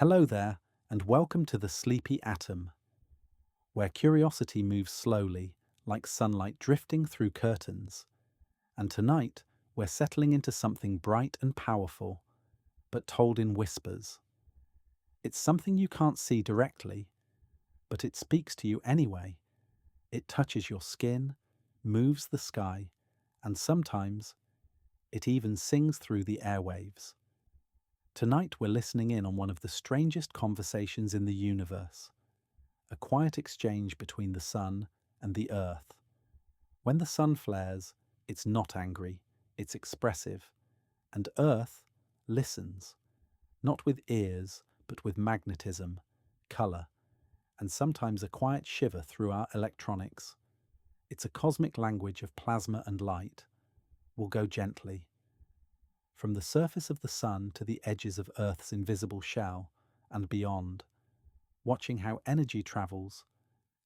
Hello there, and welcome to the Sleepy Atom, where curiosity moves slowly, like sunlight drifting through curtains. And tonight, we're settling into something bright and powerful, but told in whispers. It's something you can't see directly, but it speaks to you anyway. It touches your skin, moves the sky, and sometimes it even sings through the airwaves. Tonight, we're listening in on one of the strangest conversations in the universe, a quiet exchange between the sun and the earth. When the sun flares, it's not angry, it's expressive, and earth listens, not with ears, but with magnetism, colour, and sometimes a quiet shiver through our electronics. It's a cosmic language of plasma and light. We'll go gently, from the surface of the sun to the edges of Earth's invisible shell and beyond, watching how energy travels,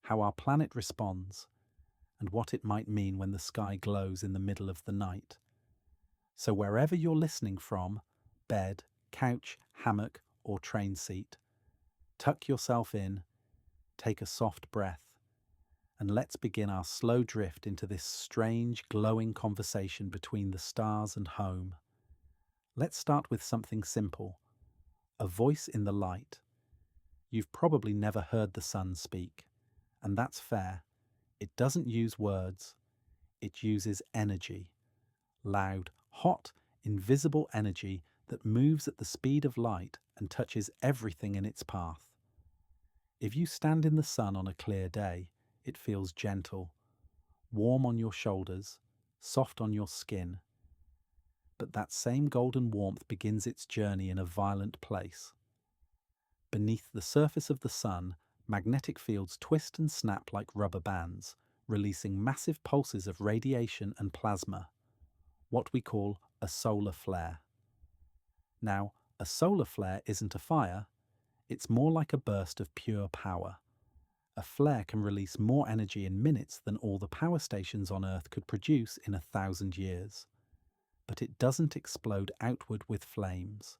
how our planet responds, and what it might mean when the sky glows in the middle of the night. So wherever you're listening from, bed, couch, hammock, or train seat, tuck yourself in, take a soft breath, and let's begin our slow drift into this strange, glowing conversation between the stars and home. Let's start with something simple, a voice in the light. You've probably never heard the sun speak, and that's fair. It doesn't use words, it uses energy. Loud, hot, invisible energy that moves at the speed of light and touches everything in its path. If you stand in the sun on a clear day, it feels gentle, warm on your shoulders, soft on your skin. But that same golden warmth begins its journey in a violent place. Beneath the surface of the sun, magnetic fields twist and snap like rubber bands, releasing massive pulses of radiation and plasma, what we call a solar flare. Now, a solar flare isn't a fire, it's more like a burst of pure power. A flare can release more energy in minutes than all the power stations on Earth could produce in 1,000 years. But it doesn't explode outward with flames.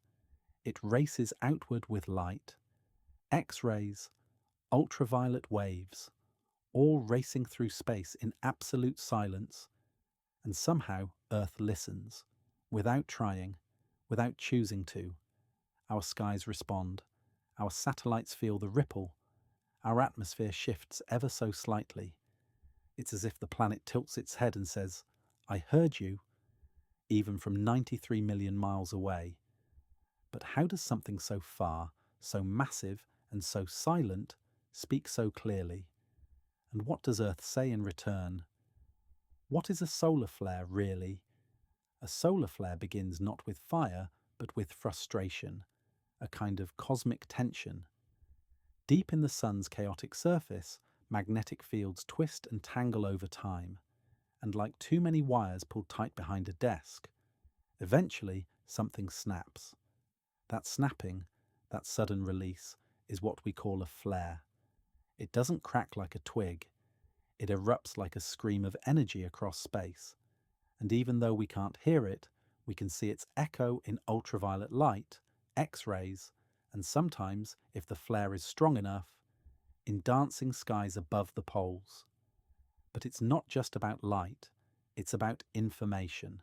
It races outward with light. X-rays, ultraviolet waves, all racing through space in absolute silence. And somehow Earth listens, without trying, without choosing to. Our skies respond. Our satellites feel the ripple. Our atmosphere shifts ever so slightly. It's as if the planet tilts its head and says, "I heard you," even from 93 million miles away. But how does something so far, so massive and so silent speak so clearly? And what does Earth say in return? What is a solar flare really? A solar flare begins not with fire, but with frustration, a kind of cosmic tension. Deep in the sun's chaotic surface, magnetic fields twist and tangle over time, and like too many wires pulled tight behind a desk, eventually something snaps. That snapping, that sudden release, is what we call a flare. It doesn't crack like a twig. It erupts like a scream of energy across space. And even though we can't hear it, we can see its echo in ultraviolet light, X-rays, and sometimes, if the flare is strong enough, in dancing skies above the poles. But it's not just about light, it's about information.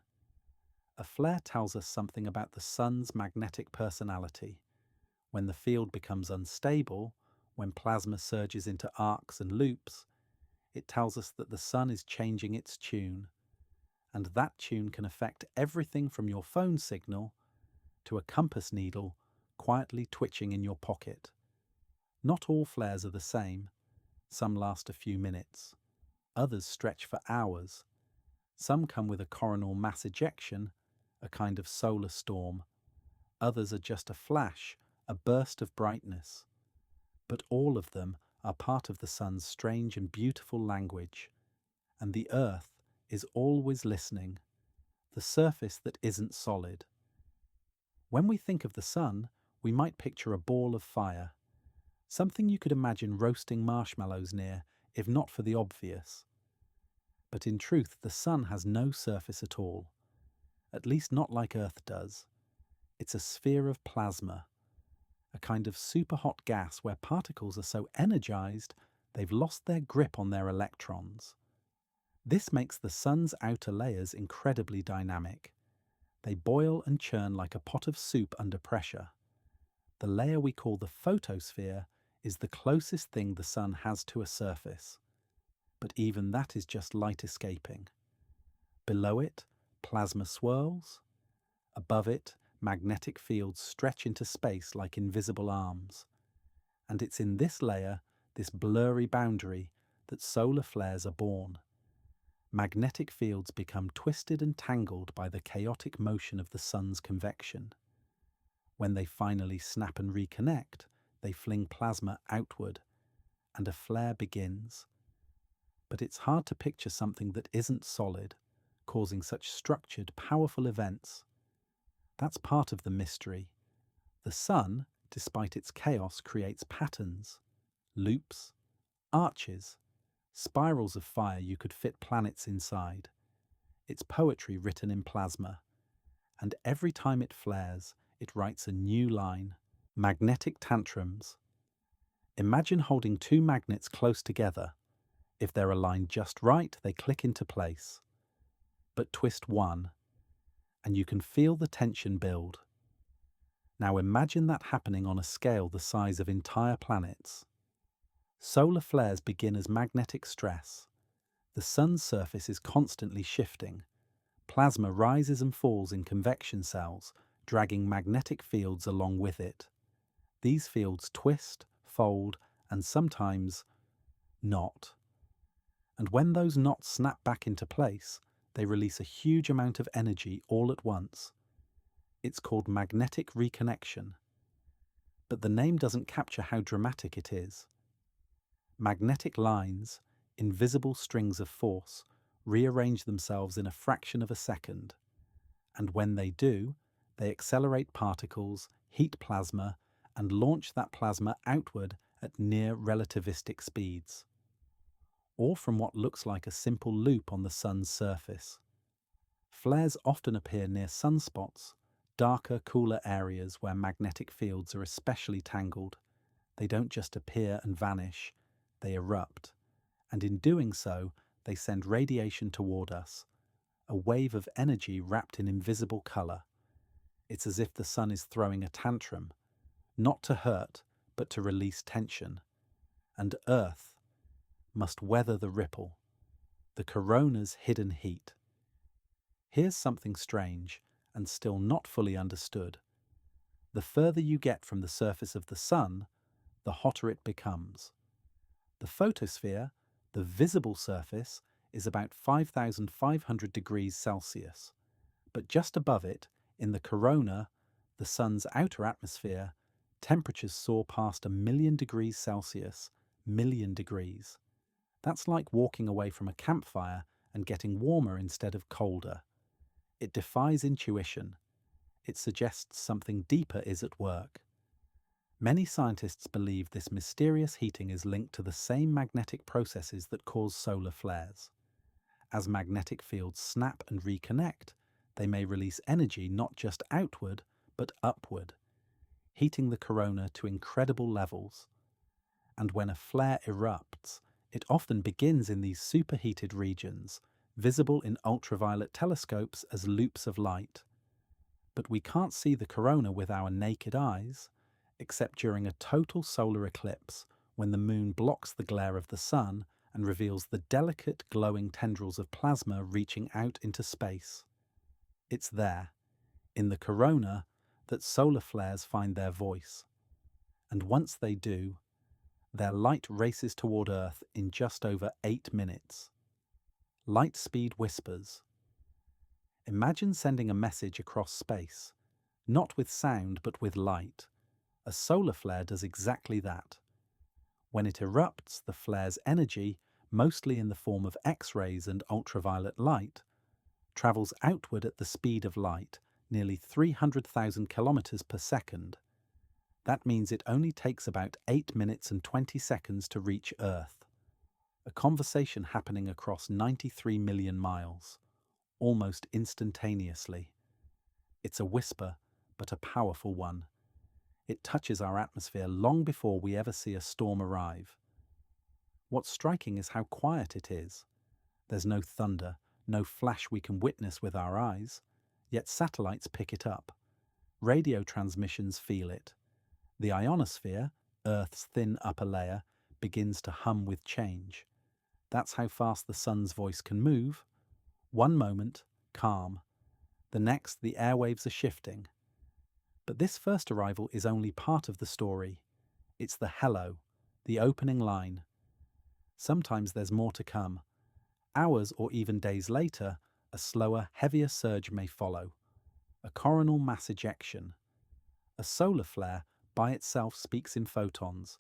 A flare tells us something about the sun's magnetic personality. When the field becomes unstable, when plasma surges into arcs and loops, it tells us that the sun is changing its tune. And that tune can affect everything from your phone signal to a compass needle quietly twitching in your pocket. Not all flares are the same. Some last a few minutes. Others stretch for hours. Some come with a coronal mass ejection, a kind of solar storm. Others are just a flash, a burst of brightness. But all of them are part of the sun's strange and beautiful language. And the Earth is always listening, the surface that isn't solid. When we think of the sun, we might picture a ball of fire, something you could imagine roasting marshmallows near, if not for the obvious. But in truth, the sun has no surface at all, at least not like Earth does. It's a sphere of plasma, a kind of superhot gas where particles are so energized they've lost their grip on their electrons. This makes the sun's outer layers incredibly dynamic. They boil and churn like a pot of soup under pressure. The layer we call the photosphere is the closest thing the sun has to a surface. But even that is just light escaping. Below it, plasma swirls. Above it, magnetic fields stretch into space like invisible arms. And it's in this layer, this blurry boundary, that solar flares are born. Magnetic fields become twisted and tangled by the chaotic motion of the sun's convection. When they finally snap and reconnect, they fling plasma outward, and a flare begins. But it's hard to picture something that isn't solid, causing such structured, powerful events. That's part of the mystery. The sun, despite its chaos, creates patterns, loops, arches, spirals of fire you could fit planets inside. It's poetry written in plasma. And every time it flares, it writes a new line. Magnetic tantrums. Imagine holding two magnets close together. If they're aligned just right, they click into place. But twist one, and you can feel the tension build. Now imagine that happening on a scale the size of entire planets. Solar flares begin as magnetic stress. The sun's surface is constantly shifting. Plasma rises and falls in convection cells, dragging magnetic fields along with it. These fields twist, fold, and sometimes knot. And when those knots snap back into place, they release a huge amount of energy all at once. It's called magnetic reconnection. But the name doesn't capture how dramatic it is. Magnetic lines, invisible strings of force, rearrange themselves in a fraction of a second. And when they do, they accelerate particles, heat plasma, and launch that plasma outward at near relativistic speeds. Or from what looks like a simple loop on the sun's surface. Flares often appear near sunspots, darker, cooler areas where magnetic fields are especially tangled. They don't just appear and vanish, they erupt. And in doing so, they send radiation toward us, a wave of energy wrapped in invisible color. It's as if the sun is throwing a tantrum, not to hurt, but to release tension. And Earth must weather the ripple, the corona's hidden heat. Here's something strange and still not fully understood. The further you get from the surface of the sun, the hotter it becomes. The photosphere, the visible surface, is about 5,500 degrees Celsius. But just above it, in the corona, the sun's outer atmosphere, temperatures soar past 1,000,000 degrees Celsius, million degrees. That's like walking away from a campfire and getting warmer instead of colder. It defies intuition. It suggests something deeper is at work. Many scientists believe this mysterious heating is linked to the same magnetic processes that cause solar flares. As magnetic fields snap and reconnect, they may release energy not just outward, but upward, heating the corona to incredible levels. And when a flare erupts, it often begins in these superheated regions, visible in ultraviolet telescopes as loops of light. But we can't see the corona with our naked eyes, except during a total solar eclipse, when the moon blocks the glare of the sun and reveals the delicate glowing tendrils of plasma reaching out into space. It's there, in the corona, that solar flares find their voice. And once they do, their light races toward Earth in just over 8 minutes. Light speed whispers. Imagine sending a message across space, not with sound but with light. A solar flare does exactly that. When it erupts, the flare's energy, mostly in the form of X-rays and ultraviolet light, travels outward at the speed of light, nearly 300,000 kilometers per second. That means it only takes about 8 minutes and 20 seconds to reach Earth. A conversation happening across 93 million miles, almost instantaneously. It's a whisper, but a powerful one. It touches our atmosphere long before we ever see a storm arrive. What's striking is how quiet it is. There's no thunder, no flash we can witness with our eyes, yet satellites pick it up. Radio transmissions feel it. The ionosphere, Earth's thin upper layer, begins to hum with change. That's how fast the sun's voice can move. One moment, calm. The next, the airwaves are shifting. But this first arrival is only part of the story. It's the hello, the opening line. Sometimes there's more to come. Hours or even days later, a slower, heavier surge may follow. A coronal mass ejection. A solar flare by itself speaks in photons,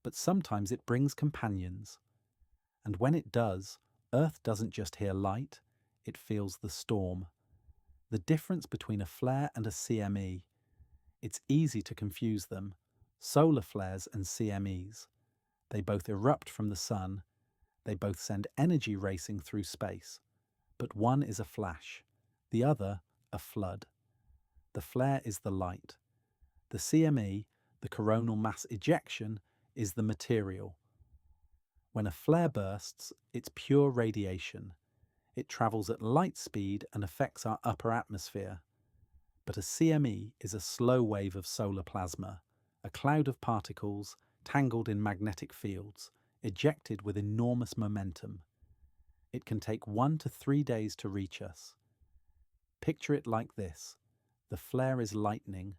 but sometimes it brings companions. And when it does, Earth doesn't just hear light, it feels the storm. The difference between a flare and a CME. It's easy to confuse them. Solar flares and CMEs. They both erupt from the sun. They both send energy racing through space. But one is a flash, the other a flood. The flare is the light. The CME, the coronal mass ejection, is the material. When a flare bursts, it's pure radiation. It travels at light speed and affects our upper atmosphere. But a CME is a slow wave of solar plasma, a cloud of particles tangled in magnetic fields, ejected with enormous momentum. It can take 1 to 3 days to reach us. Picture it like this. The flare is lightning,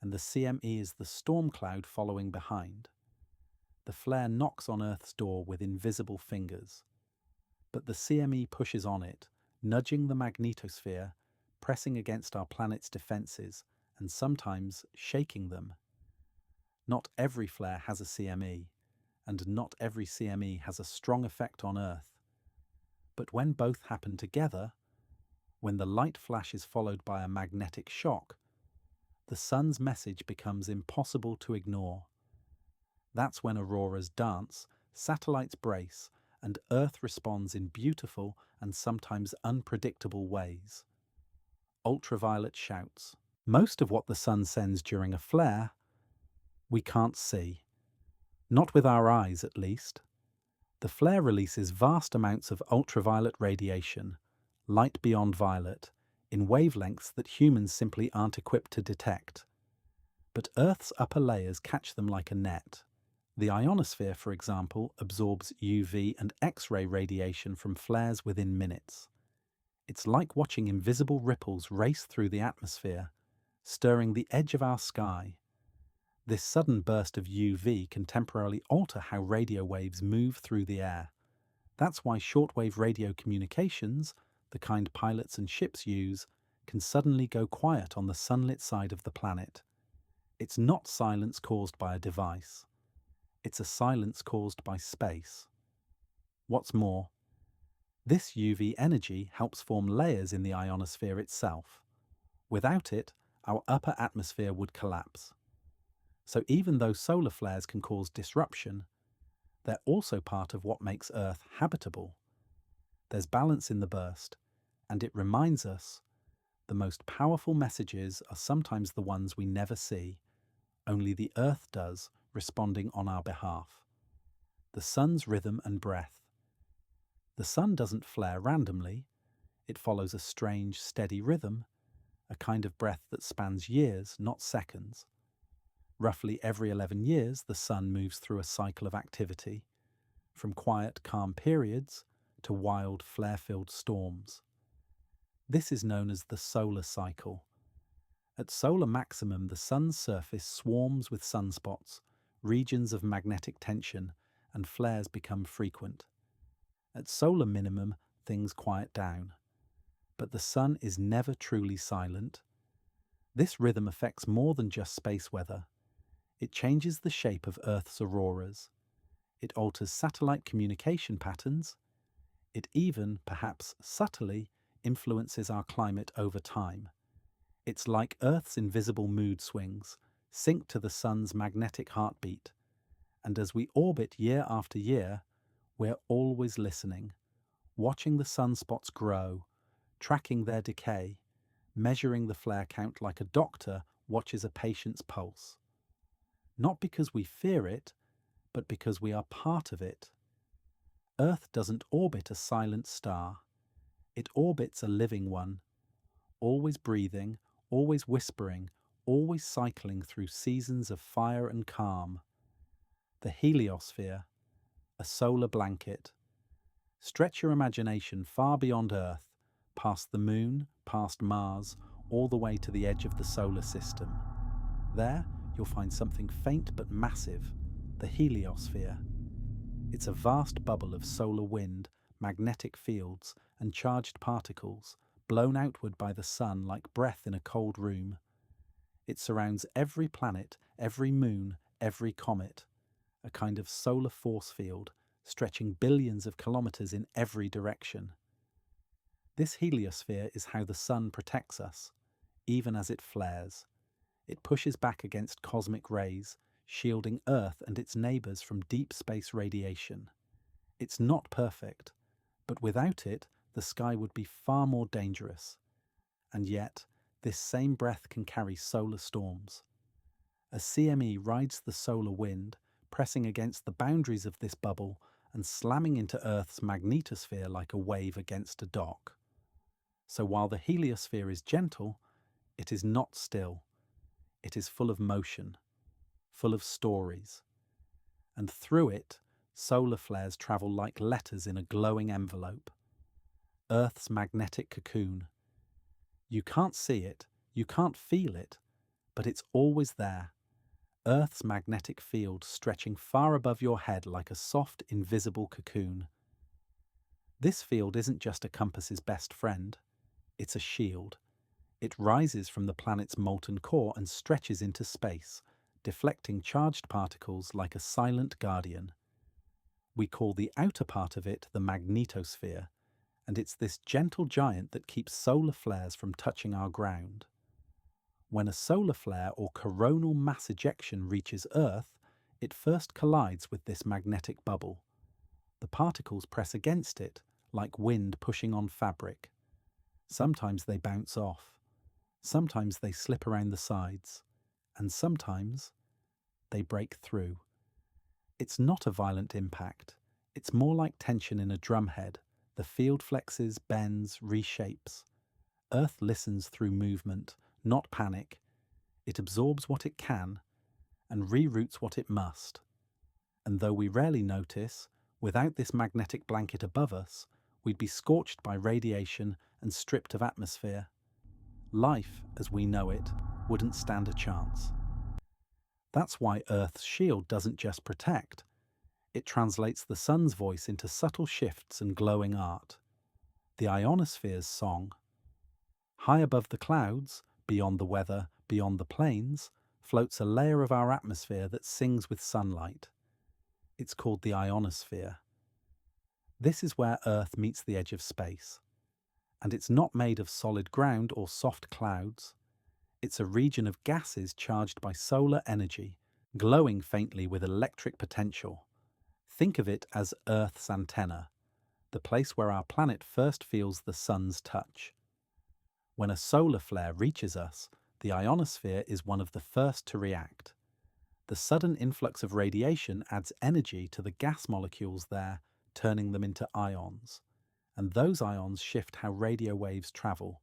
and the CME is the storm cloud following behind. The flare knocks on Earth's door with invisible fingers. But the CME pushes on it, nudging the magnetosphere, pressing against our planet's defenses, and sometimes shaking them. Not every flare has a CME, and not every CME has a strong effect on Earth. But when both happen together, when the light flash is followed by a magnetic shock, the sun's message becomes impossible to ignore. That's when auroras dance, satellites brace, and Earth responds in beautiful and sometimes unpredictable ways. Ultraviolet shouts. Most of what the sun sends during a flare, we can't see. Not with our eyes, at least. The flare releases vast amounts of ultraviolet radiation, light beyond violet, in wavelengths that humans simply aren't equipped to detect. But Earth's upper layers catch them like a net. The ionosphere, for example, absorbs UV and X-ray radiation from flares within minutes. It's like watching invisible ripples race through the atmosphere, stirring the edge of our sky. This sudden burst of UV can temporarily alter how radio waves move through the air. That's why shortwave radio communications, the kind pilots and ships use, can suddenly go quiet on the sunlit side of the planet. It's not silence caused by a device. It's a silence caused by space. What's more, this UV energy helps form layers in the ionosphere itself. Without it, our upper atmosphere would collapse. So even though solar flares can cause disruption, they're also part of what makes Earth habitable. There's balance in the burst, and it reminds us the most powerful messages are sometimes the ones we never see. Only the Earth does, responding on our behalf. The sun's rhythm and breath. The sun doesn't flare randomly. It follows a strange, steady rhythm, a kind of breath that spans years, not seconds. Roughly every 11 years, the sun moves through a cycle of activity, from quiet, calm periods to wild, flare-filled storms. This is known as the solar cycle. At solar maximum, the sun's surface swarms with sunspots, regions of magnetic tension, and flares become frequent. At solar minimum, things quiet down. But the sun is never truly silent. This rhythm affects more than just space weather. It changes the shape of Earth's auroras. It alters satellite communication patterns. It even, perhaps subtly, influences our climate over time. It's like Earth's invisible mood swings, synced to the sun's magnetic heartbeat. And as we orbit year after year, we're always listening, watching the sunspots grow, tracking their decay, measuring the flare count like a doctor watches a patient's pulse. not because we fear it, but because we are part of it. Earth doesn't orbit a silent star. It orbits a living one, always breathing, always whispering, always cycling through seasons of fire and calm. The heliosphere, a solar blanket. Stretch your imagination far beyond Earth, past the Moon, past Mars, all the way to the edge of the solar system. There, you'll find something faint but massive, the heliosphere. It's a vast bubble of solar wind, magnetic fields, and charged particles, blown outward by the sun like breath in a cold room. It surrounds every planet, every moon, every comet, a kind of solar force field, stretching billions of kilometers in every direction. This heliosphere is how the sun protects us, even as it flares. It pushes back against cosmic rays, shielding Earth and its neighbours from deep space radiation. It's not perfect, but without it, the sky would be far more dangerous. And yet, this same breath can carry solar storms. A CME rides the solar wind, pressing against the boundaries of this bubble and slamming into Earth's magnetosphere like a wave against a dock. So while the heliosphere is gentle, it is not still. It is full of motion, full of stories. And through it, solar flares travel like letters in a glowing envelope. Earth's magnetic cocoon. You can't see it, you can't feel it, but it's always there. Earth's magnetic field stretching far above your head like a soft, invisible cocoon. This field isn't just a compass's best friend, it's a shield. It rises from the planet's molten core and stretches into space, deflecting charged particles like a silent guardian. We call the outer part of it the magnetosphere, and it's this gentle giant that keeps solar flares from touching our ground. When a solar flare or coronal mass ejection reaches Earth, it first collides with this magnetic bubble. The particles press against it, like wind pushing on fabric. Sometimes they bounce off. Sometimes they slip around the sides. And sometimes they break through. It's not a violent impact. It's more like tension in a drumhead. The field flexes, bends, reshapes. Earth listens through movement, not panic. It absorbs what it can and reroutes what it must. And though we rarely notice, without this magnetic blanket above us, we'd be scorched by radiation and stripped of atmosphere. Life, as we know it, wouldn't stand a chance. That's why Earth's shield doesn't just protect. It translates the sun's voice into subtle shifts and glowing art. The ionosphere's song. High above the clouds, beyond the weather, beyond the plains, floats a layer of our atmosphere that sings with sunlight. It's called the ionosphere. This is where Earth meets the edge of space. And it's not made of solid ground or soft clouds. It's a region of gases charged by solar energy, glowing faintly with electric potential. Think of it as Earth's antenna, the place where our planet first feels the sun's touch. When a solar flare reaches us, the ionosphere is one of the first to react. The sudden influx of radiation adds energy to the gas molecules there, turning them into ions. And those ions shift how radio waves travel.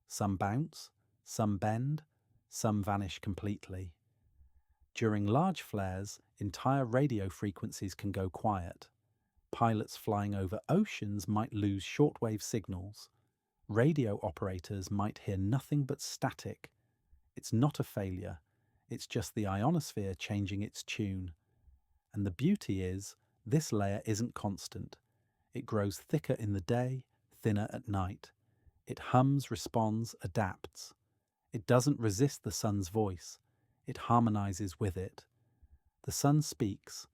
Some bounce, some bend, some vanish completely. During large flares, entire radio frequencies can go quiet. Pilots flying over oceans might lose shortwave signals. Radio operators might hear nothing but static. It's not a failure. It's just the ionosphere changing its tune. And the beauty is, this layer isn't constant. It grows thicker in the day, thinner at night. It hums, responds, adapts. It doesn't resist the sun's voice. It harmonizes with it. The sun speaks,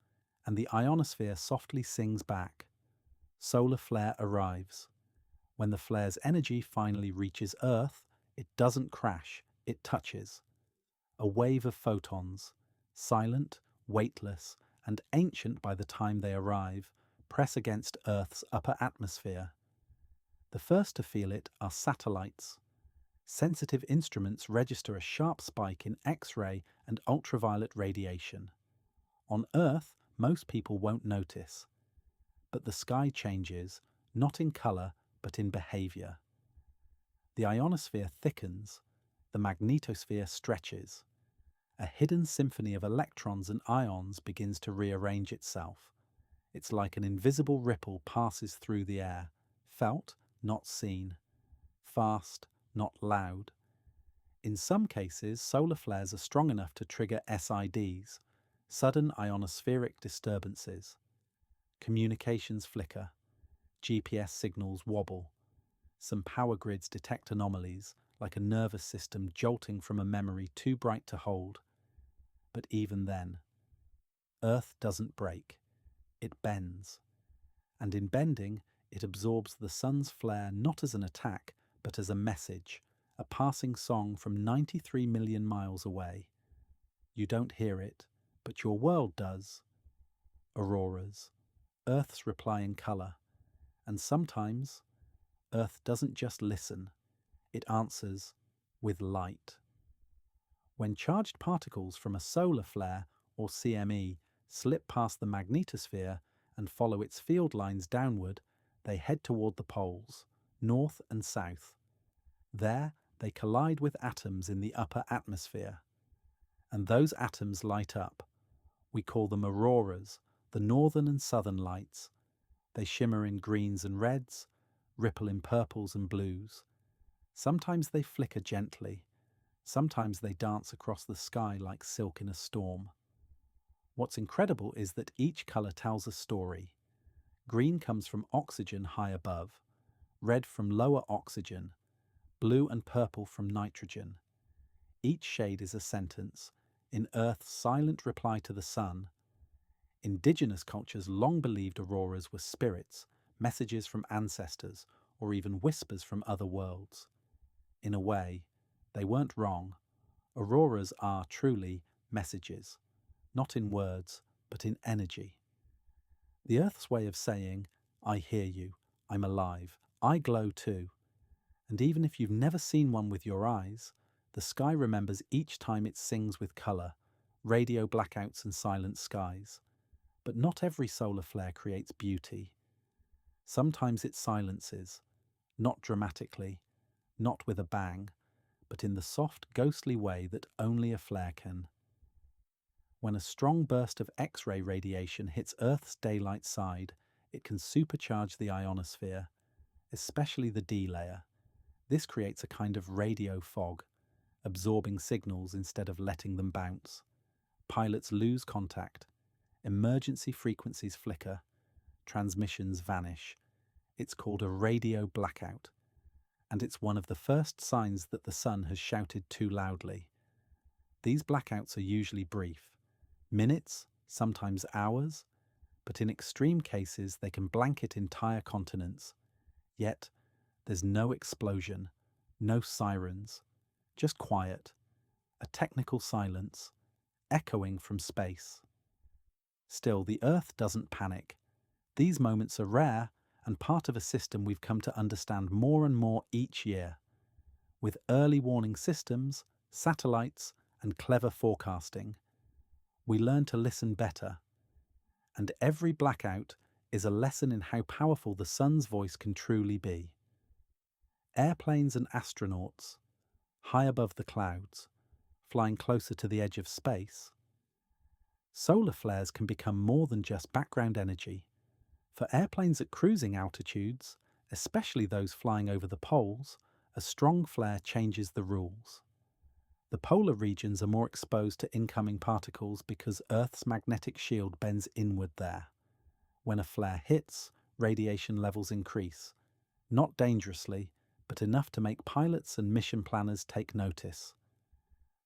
and the ionosphere softly sings back. Solar flare arrives. When the flare's energy finally reaches Earth, it doesn't crash, it touches. A wave of photons, silent, weightless, and ancient by the time they arrive, press against Earth's upper atmosphere. The first to feel it are satellites. Sensitive instruments register a sharp spike in X-ray and ultraviolet radiation. On Earth, most people won't notice, but the sky changes, not in colour, but in behaviour. The ionosphere thickens, the magnetosphere stretches. A hidden symphony of electrons and ions begins to rearrange itself. It's like an invisible ripple passes through the air, felt, not seen, fast, not loud. In some cases, solar flares are strong enough to trigger SIDs, sudden ionospheric disturbances. Communications flicker, GPS signals wobble. Some power grids detect anomalies, like a nervous system jolting from a memory too bright to hold. But even then, Earth doesn't break. It bends. And in bending, it absorbs the sun's flare not as an attack, but as a message, a passing song from 93 million miles away. You don't hear it, but your world does. Auroras, Earth's reply in colour. And sometimes, Earth doesn't just listen, it answers with light. When charged particles from a solar flare, or CME, slip past the magnetosphere and follow its field lines downward, they head toward the poles, north and south. There, they collide with atoms in the upper atmosphere. And those atoms light up. We call them auroras, the northern and southern lights. They shimmer in greens and reds, ripple in purples and blues. Sometimes they flicker gently. Sometimes they dance across the sky like silk in a storm. What's incredible is that each colour tells a story. Green comes from oxygen high above, red from lower oxygen, blue and purple from nitrogen. Each shade is a sentence, in Earth's silent reply to the sun. Indigenous cultures long believed auroras were spirits, messages from ancestors, or even whispers from other worlds. In a way, they weren't wrong. Auroras are truly messages, not in words, but in energy. The Earth's way of saying, I hear you, I'm alive, I glow too. And even if you've never seen one with your eyes, the sky remembers each time it sings with colour, radio blackouts and silent skies. But not every solar flare creates beauty. Sometimes it silences, not dramatically, not with a bang, but in the soft, ghostly way that only a flare can. When a strong burst of X-ray radiation hits Earth's daylight side, it can supercharge the ionosphere, especially the D layer. This creates a kind of radio fog, absorbing signals instead of letting them bounce. Pilots lose contact. Emergency frequencies flicker. Transmissions vanish. It's called a radio blackout. And it's one of the first signs that the sun has shouted too loudly. These blackouts are usually brief. Minutes, sometimes hours, but in extreme cases they can blanket entire continents. Yet, there's no explosion, no sirens, just quiet, a technical silence, echoing from space. Still, the Earth doesn't panic. These moments are rare and part of a system we've come to understand more and more each year. With early warning systems, satellites, and clever forecasting, we learn to listen better. And every blackout is a lesson in how powerful the sun's voice can truly be. Airplanes and astronauts, high above the clouds, flying closer to the edge of space. Solar flares can become more than just background energy. For airplanes at cruising altitudes, especially those flying over the poles, a strong flare changes the rules. The polar regions are more exposed to incoming particles because Earth's magnetic shield bends inward there. When a flare hits, radiation levels increase. Not dangerously, but enough to make pilots and mission planners take notice.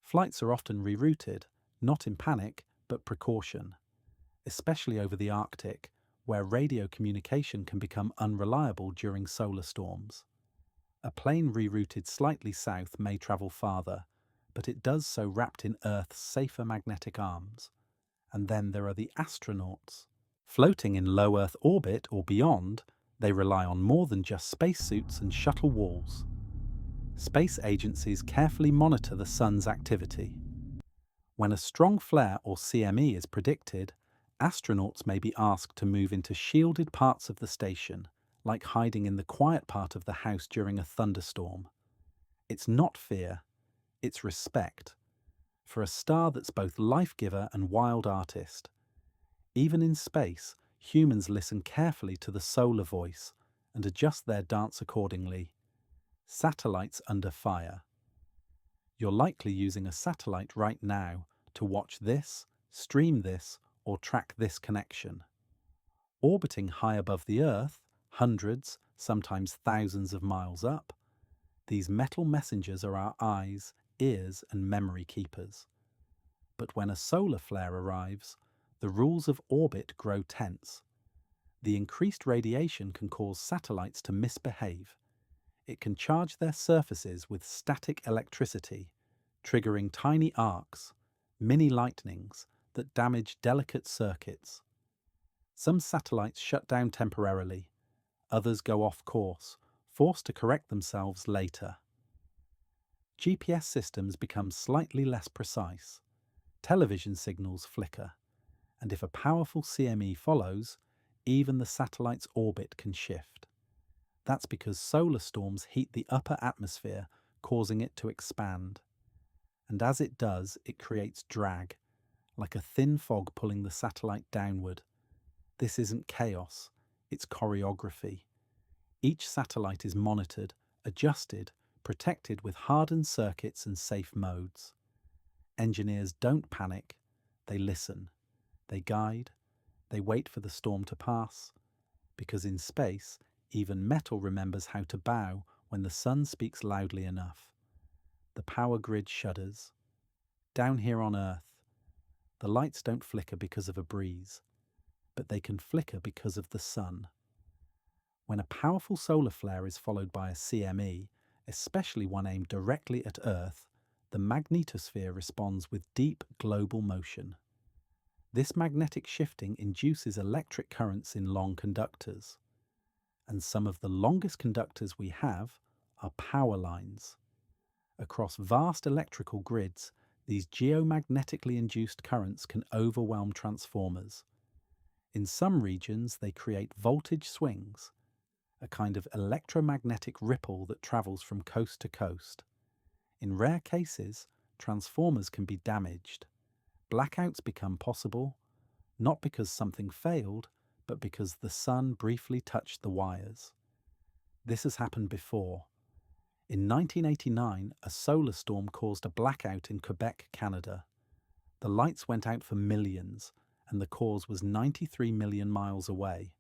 Flights are often rerouted, not in panic, but precaution, especially over the Arctic, where radio communication can become unreliable during solar storms. A plane rerouted slightly south may travel farther, but it does so wrapped in Earth's safer magnetic arms. And then there are the astronauts. Floating in low Earth orbit or beyond, they rely on more than just spacesuits and shuttle walls. Space agencies carefully monitor the sun's activity. When a strong flare or CME is predicted, astronauts may be asked to move into shielded parts of the station, like hiding in the quiet part of the house during a thunderstorm. It's not fear, it's respect for a star that's both life-giver and wild artist. Even in space, humans listen carefully to the solar voice and adjust their dance accordingly. Satellites under fire. You're likely using a satellite right now to watch this, stream this, or track this connection. Orbiting high above the Earth, hundreds, sometimes thousands of miles up, these metal messengers are our eyes, ears, and memory keepers. But when a solar flare arrives, the rules of orbit grow tense. The increased radiation can cause satellites to misbehave. It can charge their surfaces with static electricity, triggering tiny arcs, mini lightnings that damage delicate circuits. Some satellites shut down temporarily, others go off course, forced to correct themselves later. GPS systems become slightly less precise. Television signals flicker, and if a powerful CME follows, even the satellite's orbit can shift. That's because solar storms heat the upper atmosphere, causing it to expand. And as it does, it creates drag, like a thin fog pulling the satellite downward. This isn't chaos, it's choreography. Each satellite is monitored, adjusted, protected with hardened circuits and safe modes. Engineers don't panic, they listen, they guide, they wait for the storm to pass, because in space, even metal remembers how to bow when the sun speaks loudly enough. The power grid shudders. Down here on Earth, the lights don't flicker because of a breeze, but they can flicker because of the sun. When a powerful solar flare is followed by a CME, especially one aimed directly at Earth, the magnetosphere responds with deep global motion. This magnetic shifting induces electric currents in long conductors. And some of the longest conductors we have are power lines. Across vast electrical grids, these geomagnetically induced currents can overwhelm transformers. In some regions, they create voltage swings, a kind of electromagnetic ripple that travels from coast to coast. In rare cases, transformers can be damaged. Blackouts become possible, not because something failed, but because the sun briefly touched the wires. This has happened before. In 1989, a solar storm caused a blackout in Quebec, Canada. The lights went out for millions, and the cause was 93 million miles away.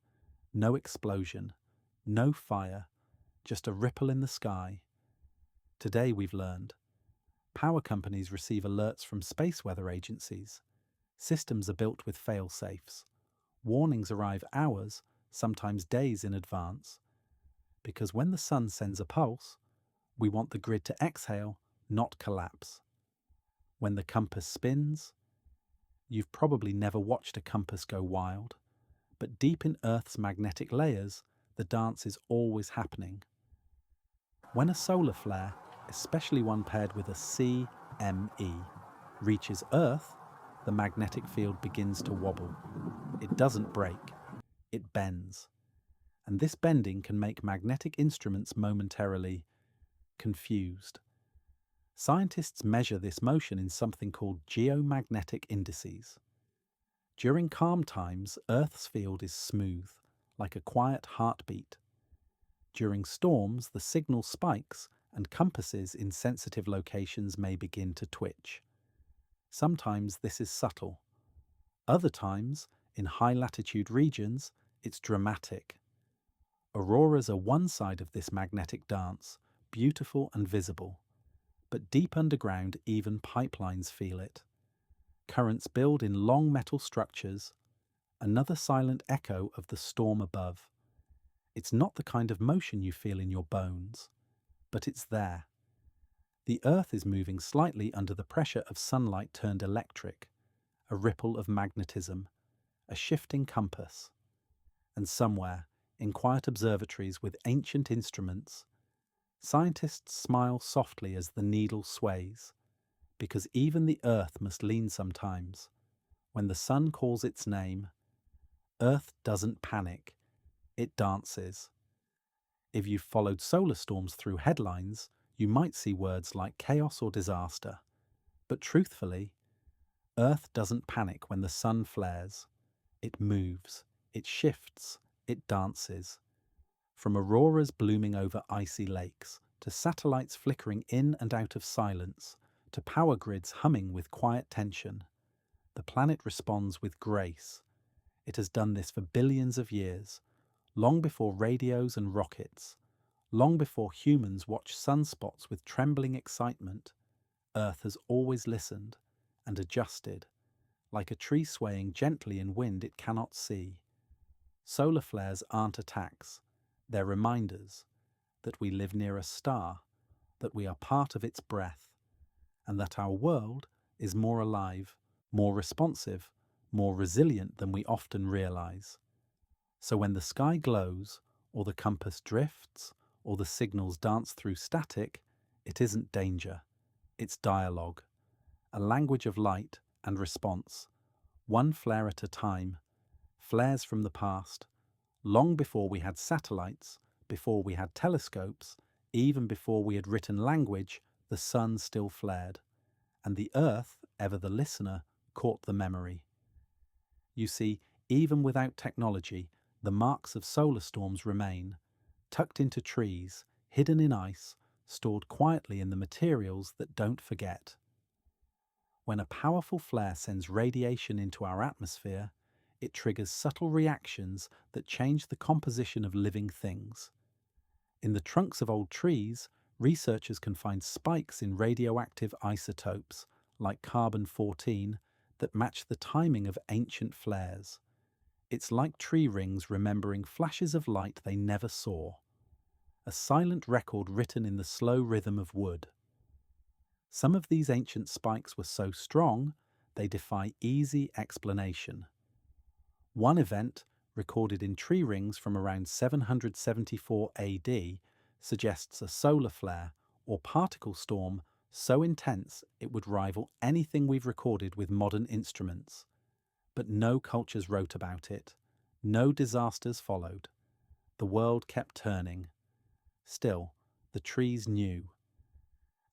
No explosion, no fire, just a ripple in the sky. Today we've learned. Power companies receive alerts from space weather agencies. Systems are built with fail-safes. Warnings arrive hours, sometimes days in advance. Because when the sun sends a pulse, we want the grid to exhale, not collapse. When the compass spins, you've probably never watched a compass go wild, but deep in Earth's magnetic layers, the dance is always happening. When a solar flare, especially one paired with a CME, reaches Earth, the magnetic field begins to wobble. It doesn't break, it bends. And this bending can make magnetic instruments momentarily confused. Scientists measure this motion in something called geomagnetic indices. During calm times, Earth's field is smooth, like a quiet heartbeat. During storms, the signal spikes and compasses in sensitive locations may begin to twitch. Sometimes this is subtle. Other times, in high-latitude regions, it's dramatic. Auroras are one side of this magnetic dance, beautiful and visible. But deep underground, even pipelines feel it. Currents build in long metal structures, another silent echo of the storm above. It's not the kind of motion you feel in your bones, but it's there. The Earth is moving slightly under the pressure of sunlight turned electric, a ripple of magnetism, a shifting compass. And somewhere, in quiet observatories with ancient instruments, Scientists smile softly as the needle sways, because even the Earth must lean sometimes. When the sun calls its name, Earth doesn't panic, it dances. If you've followed solar storms through headlines, you might see words like chaos or disaster. But truthfully, Earth doesn't panic when the sun flares. It moves, it shifts, it dances. From auroras blooming over icy lakes, to satellites flickering in and out of silence, to power grids humming with quiet tension, the planet responds with grace. It has done this for billions of years, long before radios and rockets, long before humans watched sunspots with trembling excitement. Earth has always listened and adjusted, like a tree swaying gently in wind it cannot see. Solar flares aren't attacks, they're reminders that we live near a star, that we are part of its breath, and that our world is more alive, more responsive, more resilient than we often realize. So when the sky glows, or the compass drifts, or the signals dance through static, it isn't danger, it's dialogue, a language of light and response, one flare at a time, flares from the past, long before we had satellites, before we had telescopes, even before we had written language, the sun still flared, and the Earth, ever the listener, caught the memory. You see, even without technology, the marks of solar storms remain, tucked into trees, hidden in ice, stored quietly in the materials that don't forget. When a powerful flare sends radiation into our atmosphere, it triggers subtle reactions that change the composition of living things. In the trunks of old trees, researchers can find spikes in radioactive isotopes, like carbon-14, that match the timing of ancient flares. It's like tree rings remembering flashes of light they never saw. A silent record written in the slow rhythm of wood. Some of these ancient spikes were so strong, they defy easy explanation. One event, recorded in tree rings from around 774 AD, suggests a solar flare or particle storm so intense it would rival anything we've recorded with modern instruments. But no cultures wrote about it. No disasters followed. The world kept turning. Still, the trees knew.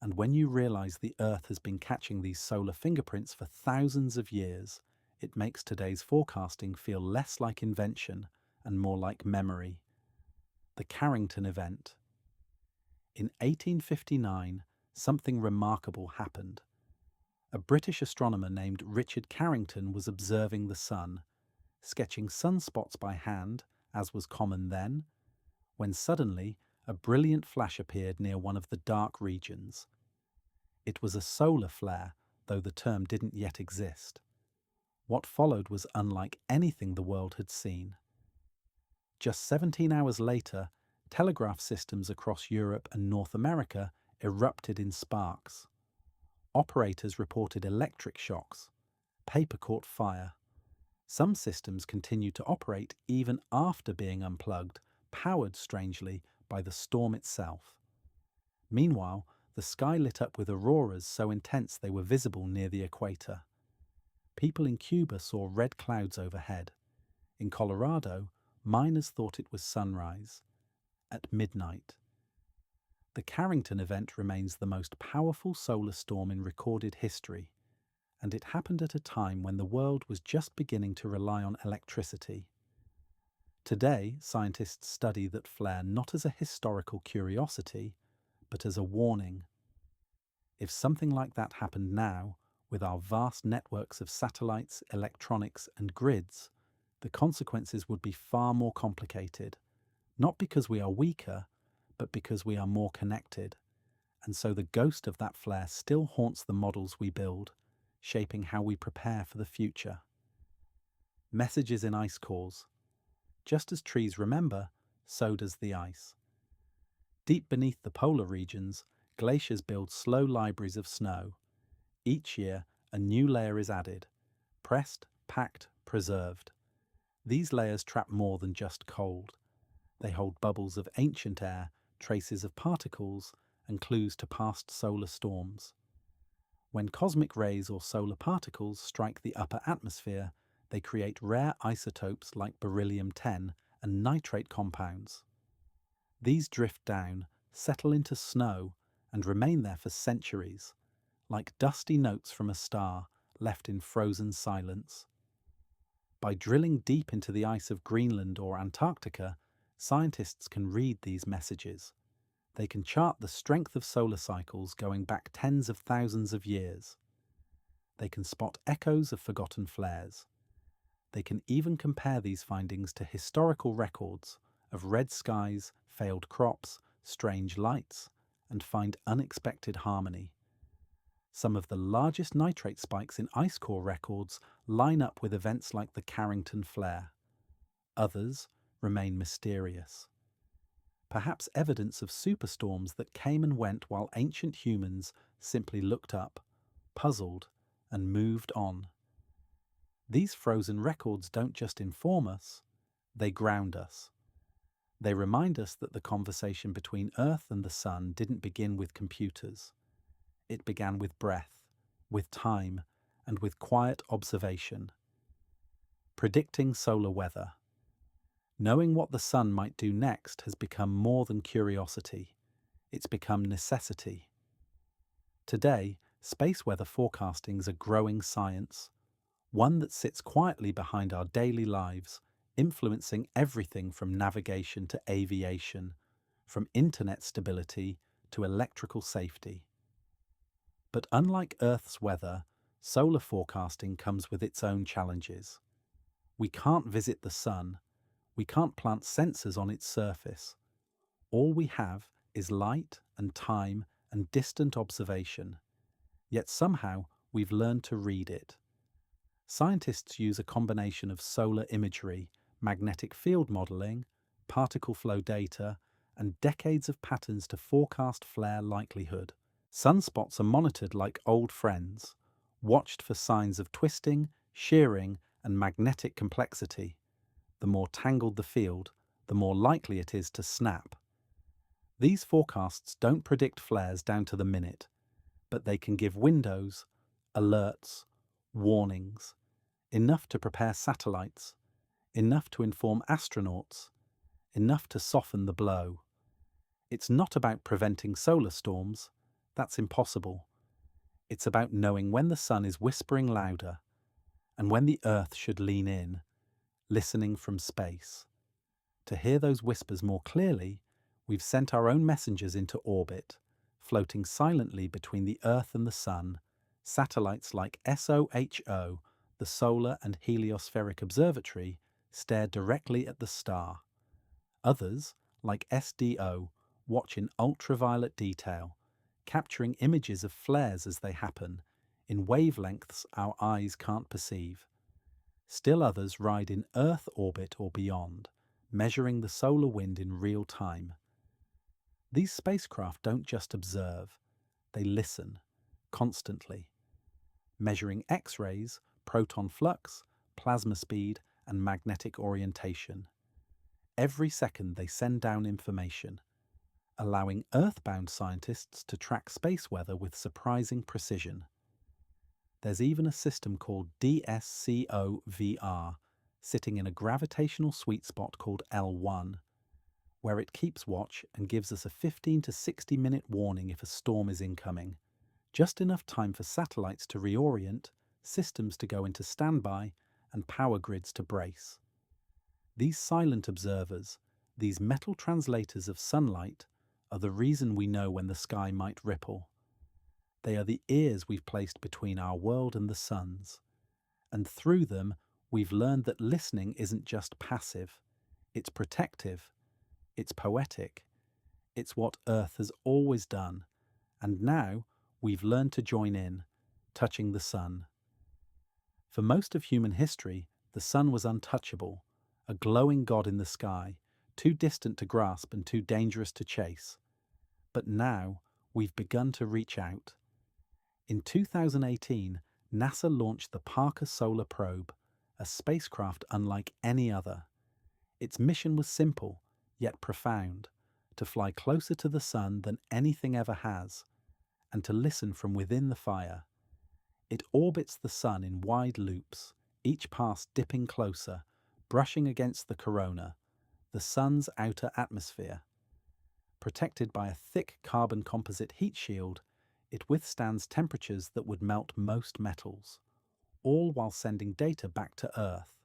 And when you realize the Earth has been catching these solar fingerprints for thousands of years, it makes today's forecasting feel less like invention and more like memory. The Carrington event. In 1859, something remarkable happened. A British astronomer named Richard Carrington was observing the sun, sketching sunspots by hand, as was common then, when suddenly a brilliant flash appeared near one of the dark regions. It was a solar flare, though the term didn't yet exist. What followed was unlike anything the world had seen. Just 17 hours later, telegraph systems across Europe and North America erupted in sparks. Operators reported electric shocks. Paper caught fire. Some systems continued to operate even after being unplugged, powered, strangely, by the storm itself. Meanwhile, the sky lit up with auroras so intense they were visible near the equator. People in Cuba saw red clouds overhead. In Colorado, miners thought it was sunrise. At midnight. The Carrington event remains the most powerful solar storm in recorded history, and it happened at a time when the world was just beginning to rely on electricity. Today, scientists study that flare not as a historical curiosity, but as a warning. If something like that happened now, with our vast networks of satellites, electronics, and grids, the consequences would be far more complicated, not because we are weaker, but because we are more connected. And so the ghost of that flare still haunts the models we build, shaping how we prepare for the future. Messages in ice cores. Just as trees remember, so does the ice. Deep beneath the polar regions, glaciers build slow libraries of snow. Each year, a new layer is added, pressed, packed, preserved. These layers trap more than just cold. They hold bubbles of ancient air, traces of particles, and clues to past solar storms. When cosmic rays or solar particles strike the upper atmosphere, they create rare isotopes like beryllium-10 and nitrate compounds. These drift down, settle into snow, and remain there for centuries, like dusty notes from a star left in frozen silence. By drilling deep into the ice of Greenland or Antarctica, scientists can read these messages. They can chart the strength of solar cycles going back tens of thousands of years. They can spot echoes of forgotten flares. They can even compare these findings to historical records of red skies, failed crops, strange lights, and find unexpected harmony. Some of the largest nitrate spikes in ice core records line up with events like the Carrington Flare. Others remain mysterious. Perhaps evidence of superstorms that came and went while ancient humans simply looked up, puzzled, and moved on. These frozen records don't just inform us, they ground us. They remind us that the conversation between Earth and the Sun didn't begin with computers. It began with breath, with time, and with quiet observation. Predicting solar weather. Knowing what the Sun might do next has become more than curiosity. It's become necessity. Today, space weather forecasting is a growing science, one that sits quietly behind our daily lives, influencing everything from navigation to aviation, from internet stability to electrical safety. But unlike Earth's weather, solar forecasting comes with its own challenges. We can't visit the Sun. We can't plant sensors on its surface. All we have is light and time and distant observation. Yet somehow we've learned to read it. Scientists use a combination of solar imagery, magnetic field modeling, particle flow data, and decades of patterns to forecast flare likelihood. Sunspots are monitored like old friends, watched for signs of twisting, shearing, and magnetic complexity. The more tangled the field, the more likely it is to snap. These forecasts don't predict flares down to the minute, but they can give windows, alerts, warnings, enough to prepare satellites, enough to inform astronauts, enough to soften the blow. It's not about preventing solar storms. That's impossible. It's about knowing when the Sun is whispering louder and when the Earth should lean in, listening from space. To hear those whispers more clearly, we've sent our own messengers into orbit, floating silently between the Earth and the Sun. Satellites like SOHO, the Solar and Heliospheric Observatory, stare directly at the star. Others, like SDO, watch in ultraviolet detail, capturing images of flares as they happen, in wavelengths our eyes can't perceive. Still others ride in Earth orbit or beyond, measuring the solar wind in real time. These spacecraft don't just observe, they listen, constantly, measuring X-rays, proton flux, plasma speed, and magnetic orientation. Every second they send down information, allowing Earthbound scientists to track space weather with surprising precision. There's even a system called DSCOVR, sitting in a gravitational sweet spot called L1, where it keeps watch and gives us a 15 to 60 minute warning if a storm is incoming. Just enough time for satellites to reorient, systems to go into standby, and power grids to brace. These silent observers, these metal translators of sunlight, are the reason we know when the sky might ripple. They are the ears we've placed between our world and the Sun's. And through them, we've learned that listening isn't just passive. It's protective. It's poetic. It's what Earth has always done. And now, we've learned to join in, touching the Sun. For most of human history, the Sun was untouchable, a glowing god in the sky, too distant to grasp and too dangerous to chase. But now, we've begun to reach out. In 2018, NASA launched the Parker Solar Probe, a spacecraft unlike any other. Its mission was simple, yet profound, to fly closer to the sun than anything ever has, and to listen from within the fire. It orbits the sun in wide loops, each pass dipping closer, brushing against the corona, the sun's outer atmosphere. Protected by a thick carbon composite heat shield, it withstands temperatures that would melt most metals, all while sending data back to Earth.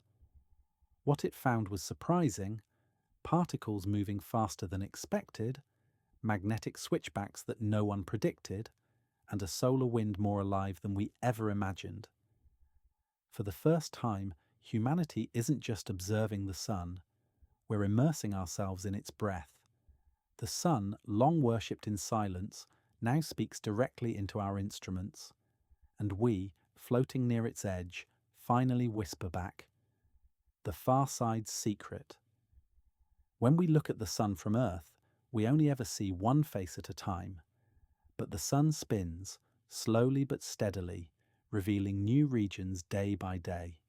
What it found was surprising: particles moving faster than expected, magnetic switchbacks that no one predicted, and a solar wind more alive than we ever imagined. For the first time, humanity isn't just observing the sun, we're immersing ourselves in its breath. The sun, long worshipped in silence, now speaks directly into our instruments, and we, floating near its edge, finally whisper back, "The far side's secret." When we look at the sun from Earth, we only ever see one face at a time, but the sun spins, slowly but steadily, revealing new regions day by day.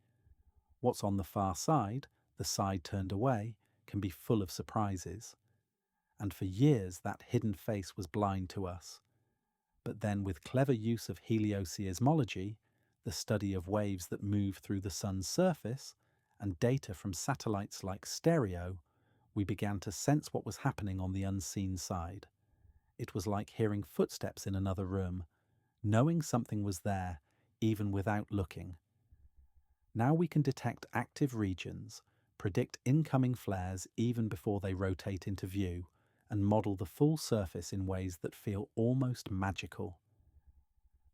What's on the far side, the side turned away, can be full of surprises. And for years that hidden face was blind to us. But then, with clever use of helioseismology, the study of waves that move through the sun's surface, and data from satellites like Stereo, we began to sense what was happening on the unseen side. It was like hearing footsteps in another room, knowing something was there, even without looking. Now we can detect active regions, predict incoming flares even before they rotate into view, and model the full surface in ways that feel almost magical.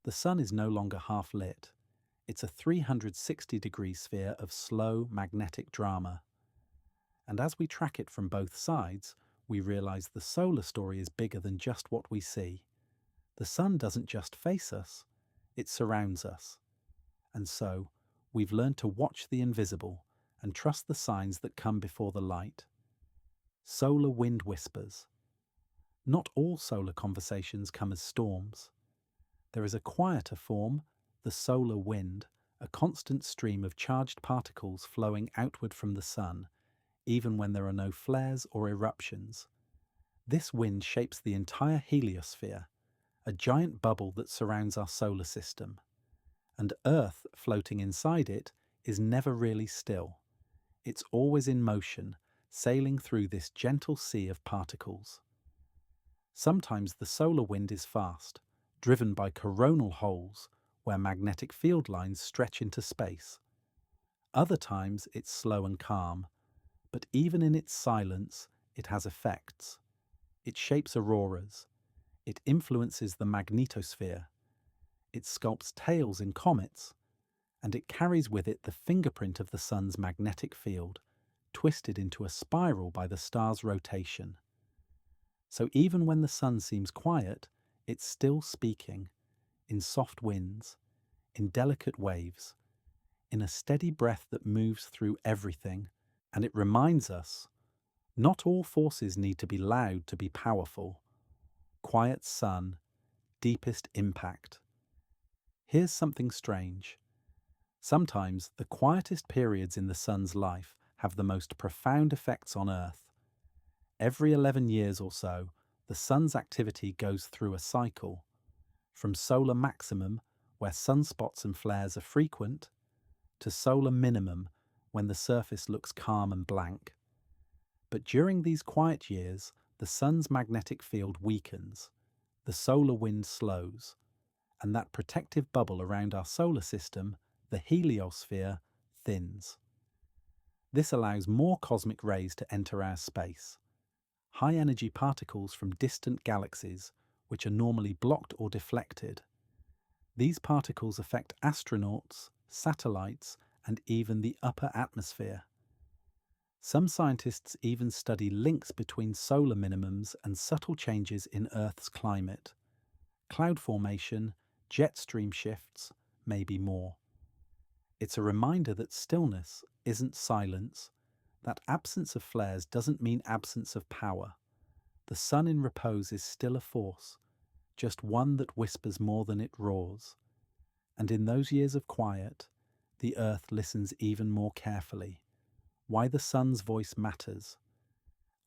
The sun is no longer half-lit. It's a 360-degree sphere of slow magnetic drama. And as we track it from both sides, we realize the solar story is bigger than just what we see. The sun doesn't just face us, it surrounds us. And so, we've learned to watch the invisible and trust the signs that come before the light. Solar wind whispers. Not all solar conversations come as storms. There is a quieter form, the solar wind, a constant stream of charged particles flowing outward from the sun, even when there are no flares or eruptions. This wind shapes the entire heliosphere, a giant bubble that surrounds our solar system. And Earth, floating inside it, is never really still. It's always in motion, sailing through this gentle sea of particles. Sometimes the solar wind is fast, driven by coronal holes where magnetic field lines stretch into space. Other times it's slow and calm, but even in its silence, it has effects. It shapes auroras. It influences the magnetosphere. It sculpts tails in comets, and it carries with it the fingerprint of the sun's magnetic field, twisted into a spiral by the star's rotation. So even when the sun seems quiet, it's still speaking, in soft winds, in delicate waves, in a steady breath that moves through everything, and it reminds us, not all forces need to be loud to be powerful. Quiet sun, deepest impact. Here's something strange. Sometimes the quietest periods in the sun's life have the most profound effects on Earth. Every 11 years or so, the sun's activity goes through a cycle, from solar maximum, where sunspots and flares are frequent, to solar minimum, when the surface looks calm and blank. But during these quiet years, the sun's magnetic field weakens, the solar wind slows, and that protective bubble around our solar system, the heliosphere, thins. This allows more cosmic rays to enter our space. High-energy particles from distant galaxies, which are normally blocked or deflected. These particles affect astronauts, satellites, and even the upper atmosphere. Some scientists even study links between solar minimums and subtle changes in Earth's climate. Cloud formation, jet stream shifts, maybe more. It's a reminder that stillness isn't silence, that absence of flares doesn't mean absence of power. The sun in repose is still a force, just one that whispers more than it roars. And in those years of quiet, the Earth listens even more carefully. Why the sun's voice matters.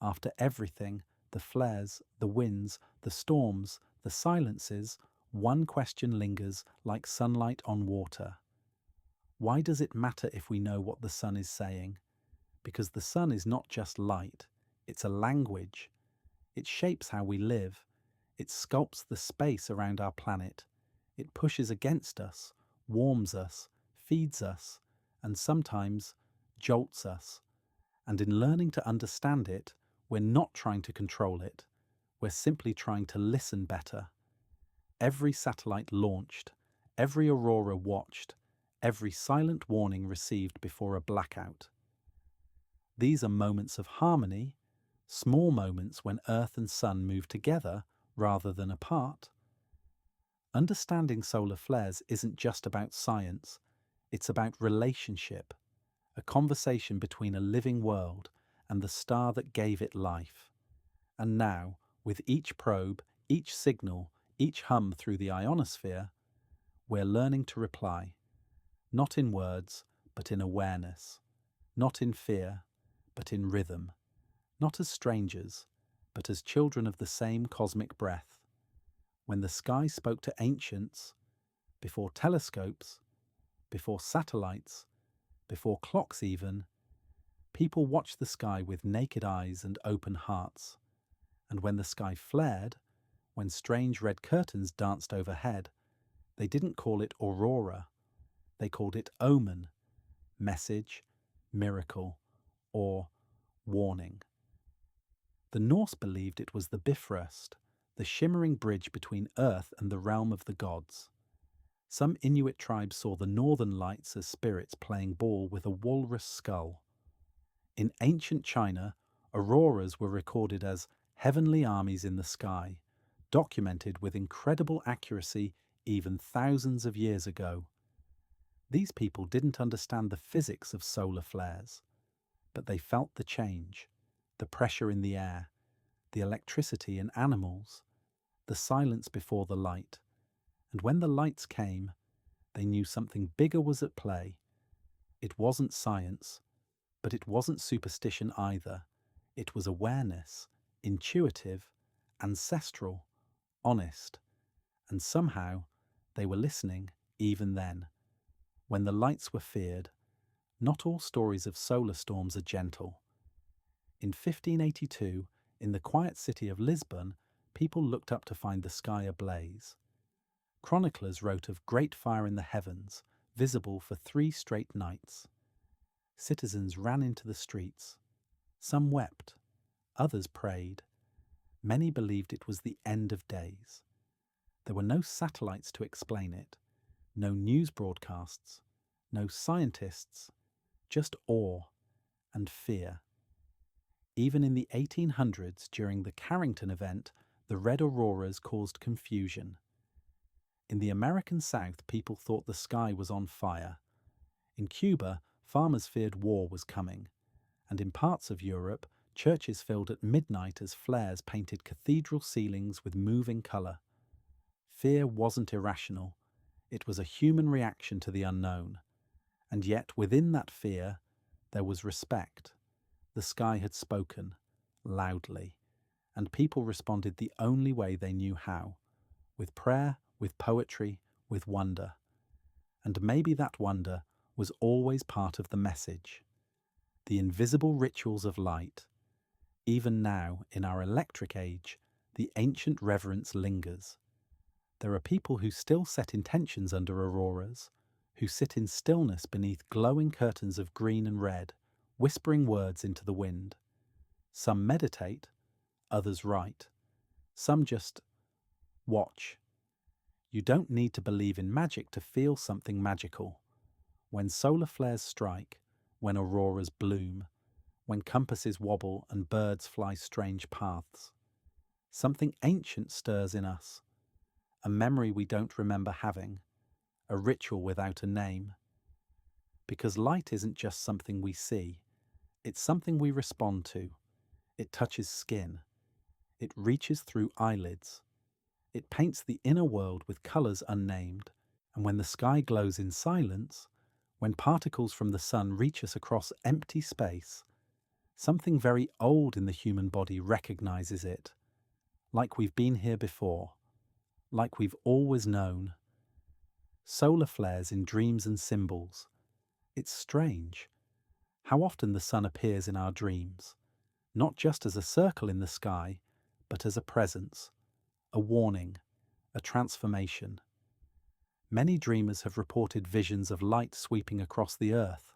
After everything, the flares, the winds, the storms, the silences, one question lingers like sunlight on water. Why does it matter if we know what the sun is saying? Because the sun is not just light, it's a language. It shapes how we live. It sculpts the space around our planet. It pushes against us, warms us, feeds us, and sometimes jolts us. And in learning to understand it, we're not trying to control it. We're simply trying to listen better. Every satellite launched, every aurora watched, every silent warning received before a blackout. These are moments of harmony, small moments when Earth and Sun move together rather than apart. Understanding solar flares isn't just about science, it's about relationship, a conversation between a living world and the star that gave it life. And now, with each probe, each signal, each hum through the ionosphere, we're learning to reply, not in words, but in awareness, not in fear, but in rhythm, not as strangers, but as children of the same cosmic breath. When the sky spoke to ancients, before telescopes, before satellites, before clocks even, people watched the sky with naked eyes and open hearts. And when the sky flared, when strange red curtains danced overhead, they didn't call it aurora. They called it omen, message, miracle, or warning. The Norse believed it was the Bifrost, the shimmering bridge between Earth and the realm of the gods. Some Inuit tribes saw the northern lights as spirits playing ball with a walrus skull. In ancient China, auroras were recorded as heavenly armies in the sky, documented with incredible accuracy even thousands of years ago. These people didn't understand the physics of solar flares, but they felt the change, the pressure in the air, the electricity in animals, the silence before the light. And when the lights came, they knew something bigger was at play. It wasn't science, but it wasn't superstition either. It was awareness, intuitive, ancestral, honest. And somehow they were listening even then. When the lights were feared, not all stories of solar storms are gentle. In 1582, in the quiet city of Lisbon, people looked up to find the sky ablaze. Chroniclers wrote of great fire in the heavens, visible for 3 straight nights. Citizens ran into the streets. Some wept, others prayed. Many believed it was the end of days. There were no satellites to explain it, no news broadcasts, no scientists, just awe and fear. Even in the 1800s, during the Carrington event, the red auroras caused confusion. In the American South, people thought the sky was on fire. In Cuba, farmers feared war was coming. And in parts of Europe, churches filled at midnight as flares painted cathedral ceilings with moving colour. Fear wasn't irrational. It was a human reaction to the unknown. And yet, within that fear, there was respect. The sky had spoken, loudly, and people responded the only way they knew how, with prayer, with poetry, with wonder. And maybe that wonder was always part of the message. The invisible rituals of light. Even now, in our electric age, the ancient reverence lingers. There are people who still set intentions under auroras, who sit in stillness beneath glowing curtains of green and red, whispering words into the wind. Some meditate, others write. Some just watch. You don't need to believe in magic to feel something magical. When solar flares strike, when auroras bloom, when compasses wobble and birds fly strange paths, something ancient stirs in us, a memory we don't remember having, a ritual without a name. Because light isn't just something we see, it's something we respond to. It touches skin. It reaches through eyelids. It paints the inner world with colours unnamed. And when the sky glows in silence, when particles from the sun reach us across empty space, Something very old in the human body recognizes it, like we've been here before, like we've always known. Solar flares in dreams and symbols. It's strange how often the sun appears in our dreams, not just as a circle in the sky, but as a presence, a warning, a transformation. Many dreamers have reported visions of light sweeping across the earth,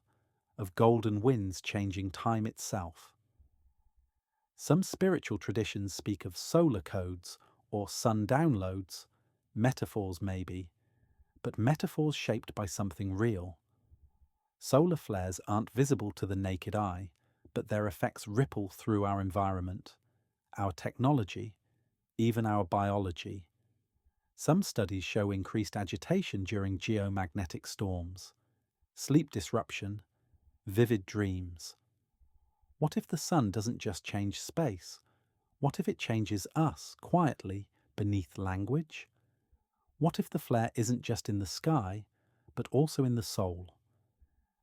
of golden winds changing time itself. Some spiritual traditions speak of solar codes or sun downloads, metaphors maybe, but metaphors shaped by something real. Solar flares aren't visible to the naked eye, but their effects ripple through our environment, our technology, even our biology. Some studies show increased agitation during geomagnetic storms, sleep disruption, vivid dreams. What if the sun doesn't just change space? What if it changes us quietly beneath language? What if the flare isn't just in the sky, but also in the soul?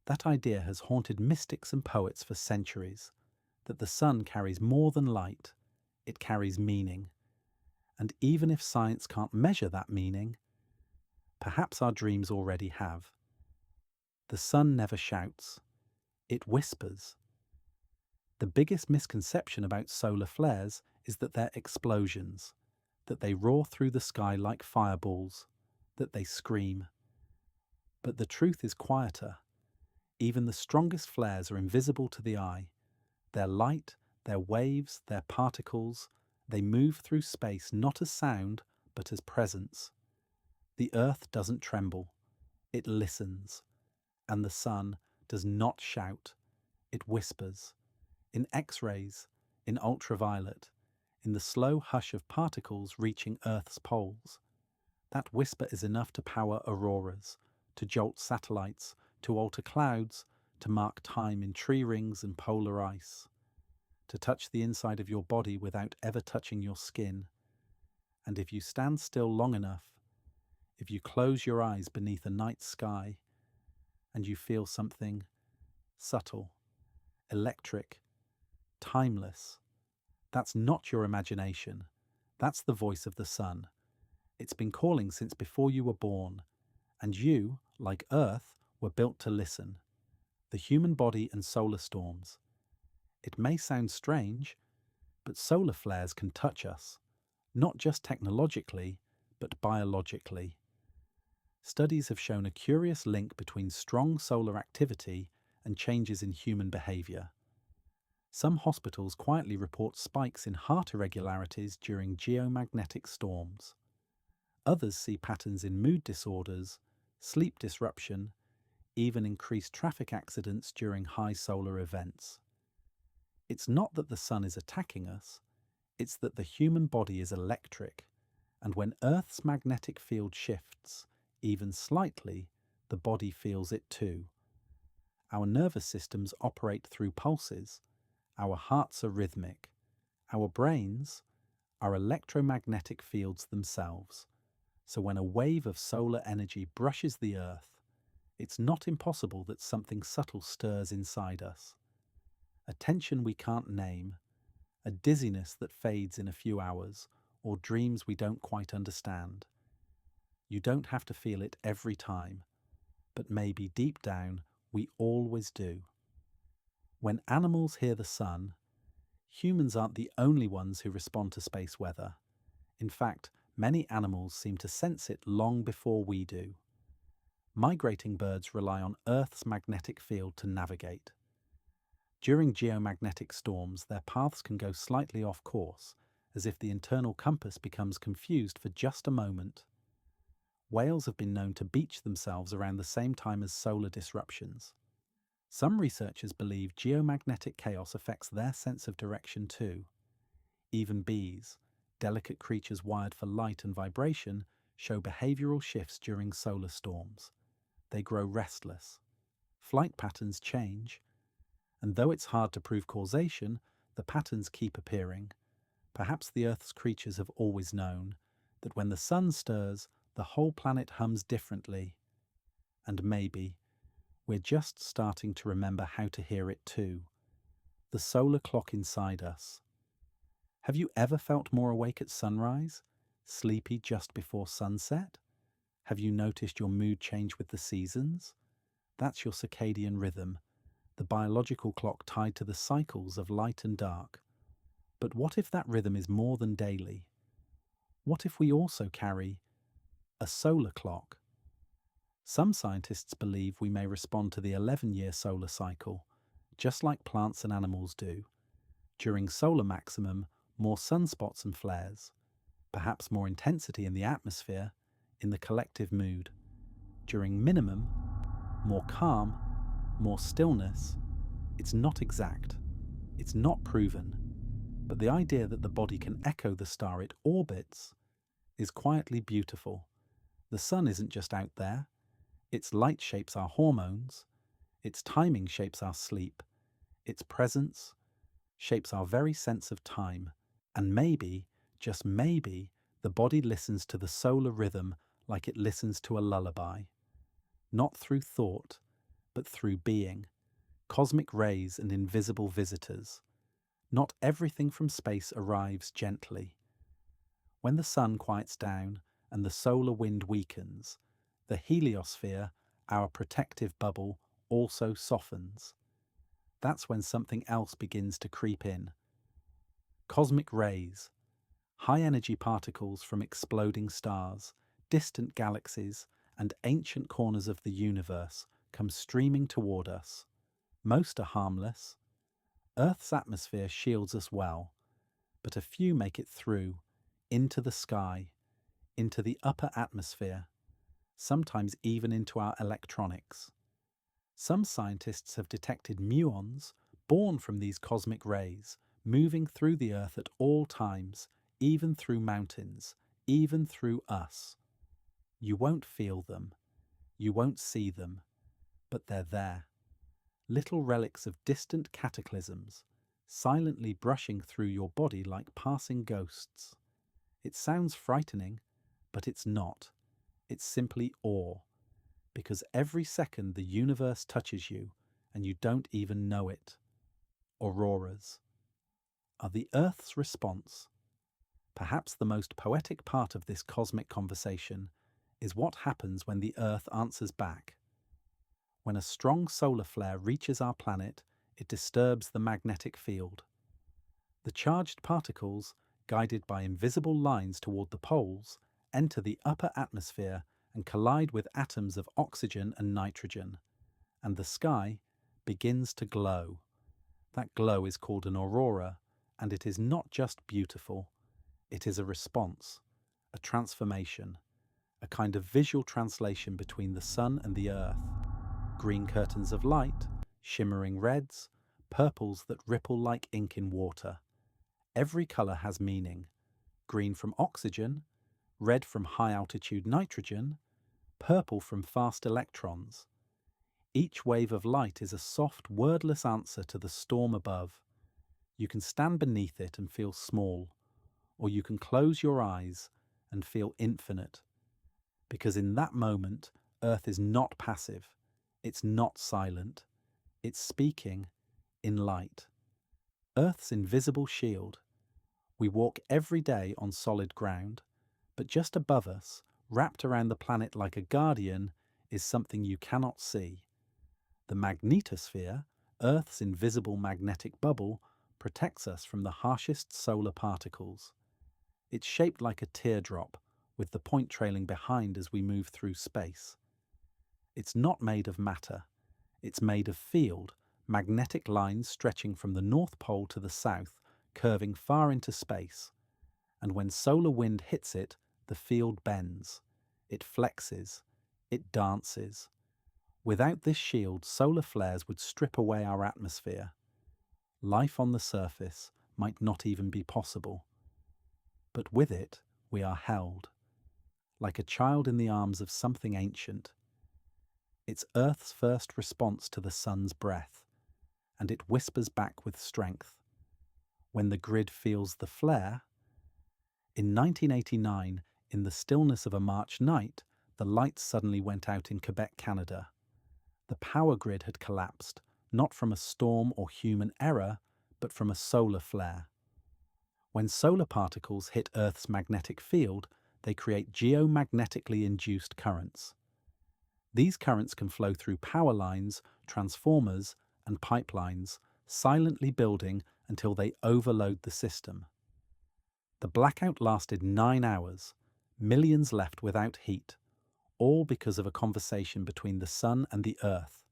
That idea has haunted mystics and poets for centuries, that the sun carries more than light, it carries meaning. And even if science can't measure that meaning, perhaps our dreams already have. The sun never shouts, it whispers. The biggest misconception about solar flares is that they're explosions, that they roar through the sky like fireballs, that they scream. But the truth is quieter. Even the strongest flares are invisible to the eye. Their light, their waves, their particles, they move through space not as sound, but as presence. The earth doesn't tremble, it listens. And the sun does not shout, it whispers. In X-rays, in ultraviolet, in the slow hush of particles reaching Earth's poles. That whisper is enough to power auroras, to jolt satellites, to alter clouds, to mark time in tree rings and polar ice, to touch the inside of your body without ever touching your skin. And if you stand still long enough, if you close your eyes beneath a night sky, and you feel something subtle, electric, timeless, that's not your imagination. That's the voice of the sun. It's been calling since before you were born, and you, like Earth, were built to listen. The human body and solar storms. It may sound strange, but solar flares can touch us, not just technologically, but biologically. Studies have shown a curious link between strong solar activity and changes in human behavior. Some hospitals quietly report spikes in heart irregularities during geomagnetic storms. Others see patterns in mood disorders, sleep disruption, even increased traffic accidents during high solar events. It's not that the sun is attacking us, it's that the human body is electric, and when Earth's magnetic field shifts, even slightly, the body feels it too. Our nervous systems operate through pulses, our hearts are rhythmic, our brains are electromagnetic fields themselves. So when a wave of solar energy brushes the Earth, it's not impossible that something subtle stirs inside us. A tension we can't name, a dizziness that fades in a few hours, or dreams we don't quite understand. You don't have to feel it every time, but maybe deep down we always do. When animals hear the sun, humans aren't the only ones who respond to space weather. In fact, many animals seem to sense it long before we do. Migrating birds rely on Earth's magnetic field to navigate. During geomagnetic storms, their paths can go slightly off course, as if the internal compass becomes confused for just a moment. Whales have been known to beach themselves around the same time as solar disruptions. Some researchers believe geomagnetic chaos affects their sense of direction too. Even bees, delicate creatures wired for light and vibration, show behavioral shifts during solar storms. They grow restless. Flight patterns change. And though it's hard to prove causation, the patterns keep appearing. Perhaps the Earth's creatures have always known that when the sun stirs, the whole planet hums differently. And maybe we're just starting to remember how to hear it too. the solar clock inside us. Have you ever felt more awake at sunrise, sleepy just before sunset? Have you noticed your mood change with the seasons? That's your circadian rhythm, the biological clock tied to the cycles of light and dark. But what if that rhythm is more than daily? What if we also carry a solar clock? Some scientists believe we may respond to the 11-year solar cycle, just like plants and animals do. During solar maximum, more sunspots and flares, perhaps more intensity in the atmosphere, in the collective mood. During minimum, more calm, more stillness. It's not exact. It's not proven. But the idea that the body can echo the star it orbits is quietly beautiful. The sun isn't just out there. Its light shapes our hormones. Its timing shapes our sleep. Its presence shapes our very sense of time. And maybe, just maybe, the body listens to the solar rhythm like it listens to a lullaby. Not through thought, but through being. Cosmic rays and invisible visitors. Not everything from space arrives gently. When the sun quiets down and the solar wind weakens, the heliosphere, our protective bubble, also softens. That's when something else begins to creep in. Cosmic rays, high-energy particles from exploding stars, distant galaxies, and ancient corners of the universe come streaming toward us. Most are harmless. Earth's atmosphere shields us well, but a few make it through, into the sky, into the upper atmosphere, sometimes even into our electronics. Some scientists have detected muons born from these cosmic rays, moving through the Earth at all times, even through mountains, even through us. You won't feel them, you won't see them, but they're there. Little relics of distant cataclysms, silently brushing through your body like passing ghosts. It sounds frightening, but it's not. It's simply awe, because every second the universe touches you and you don't even know it. Auroras are the Earth's response. Perhaps the most poetic part of this cosmic conversation is what happens when the Earth answers back. When a strong solar flare reaches our planet, it disturbs the magnetic field. The charged particles, guided by invisible lines toward the poles, enter the upper atmosphere and collide with atoms of oxygen and nitrogen, and the sky begins to glow. That glow is called an aurora, and it is not just beautiful. It is a response, a transformation, a kind of visual translation between the sun and the earth. Green curtains of light, shimmering reds, purples that ripple like ink in water. Every colour has meaning. Green from oxygen, red from high-altitude nitrogen, purple from fast electrons. Each wave of light is a soft, wordless answer to the storm above. You can stand beneath it and feel small, or you can close your eyes and feel infinite. Because in that moment, Earth is not passive, it's not silent, it's speaking in light. Earth's invisible shield. We walk every day on solid ground, but just above us, wrapped around the planet like a guardian, is something you cannot see. The magnetosphere, Earth's invisible magnetic bubble, protects us from the harshest solar particles. It's shaped like a teardrop, with the point trailing behind as we move through space. It's not made of matter. It's made of field, magnetic lines stretching from the North Pole to the south, curving far into space. And when solar wind hits it, the field bends. It flexes. It dances. Without this shield, solar flares would strip away our atmosphere. Life on the surface might not even be possible. But with it, we are held, like a child in the arms of something ancient. It's Earth's first response to the sun's breath, and it whispers back with strength. When the grid feels the flare. In 1989, in the stillness of a March night, the lights suddenly went out in Quebec, Canada. The power grid had collapsed, not from a storm or human error, but from a solar flare. When solar particles hit Earth's magnetic field, they create geomagnetically induced currents. These currents can flow through power lines, transformers, and pipelines, silently building until they overload the system. The blackout lasted 9 hours, millions left without heat, all because of a conversation between the sun and the Earth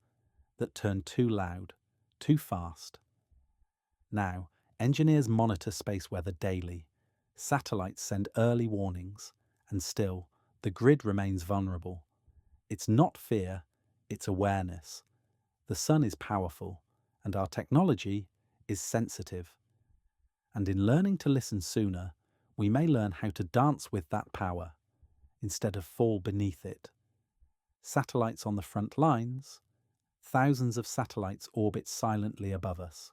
that turned too loud, too fast. Now, engineers monitor space weather daily. Satellites send early warnings, and still, the grid remains vulnerable. It's not fear, it's awareness. The sun is powerful, and our technology is sensitive. And in learning to listen sooner, we may learn how to dance with that power, instead of fall beneath it. Satellites on the front lines, thousands of satellites orbit silently above us,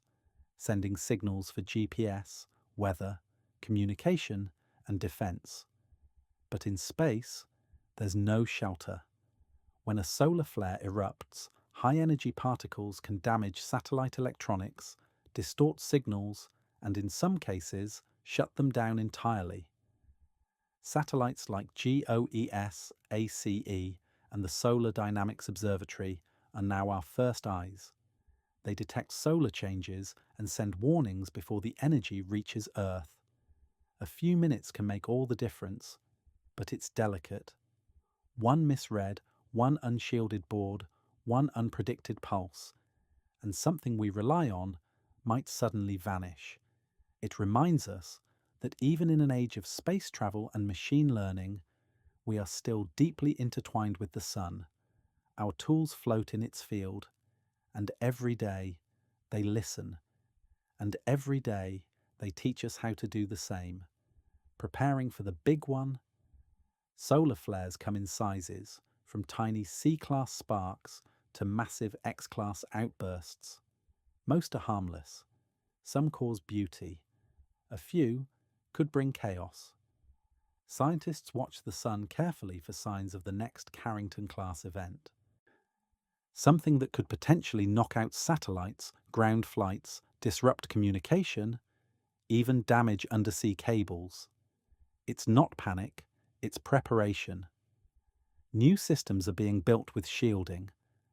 sending signals for GPS, weather, communication, and defense. But in space, there's no shelter. When a solar flare erupts, high-energy particles can damage satellite electronics, distort signals, and in some cases, shut them down entirely. Satellites like GOES, ACE, and the Solar Dynamics Observatory are now our first eyes. They detect solar changes and send warnings before the energy reaches Earth. A few minutes can make all the difference, but it's delicate. One misread, one unshielded board, one unpredicted pulse, and something we rely on might suddenly vanish. It reminds us that even in an age of space travel and machine learning, we are still deeply intertwined with the sun. Our tools float in its field, and every day they listen, and every day they teach us how to do the same. Preparing for the big one, solar flares come in sizes, from tiny C-class sparks to massive X-class outbursts. Most are harmless. Some cause beauty. A few could bring chaos. Scientists watch the sun carefully for signs of the next Carrington-class event. Something that could potentially knock out satellites, ground flights, disrupt communication, even damage undersea cables. It's not panic, it's preparation. New systems are being built with shielding.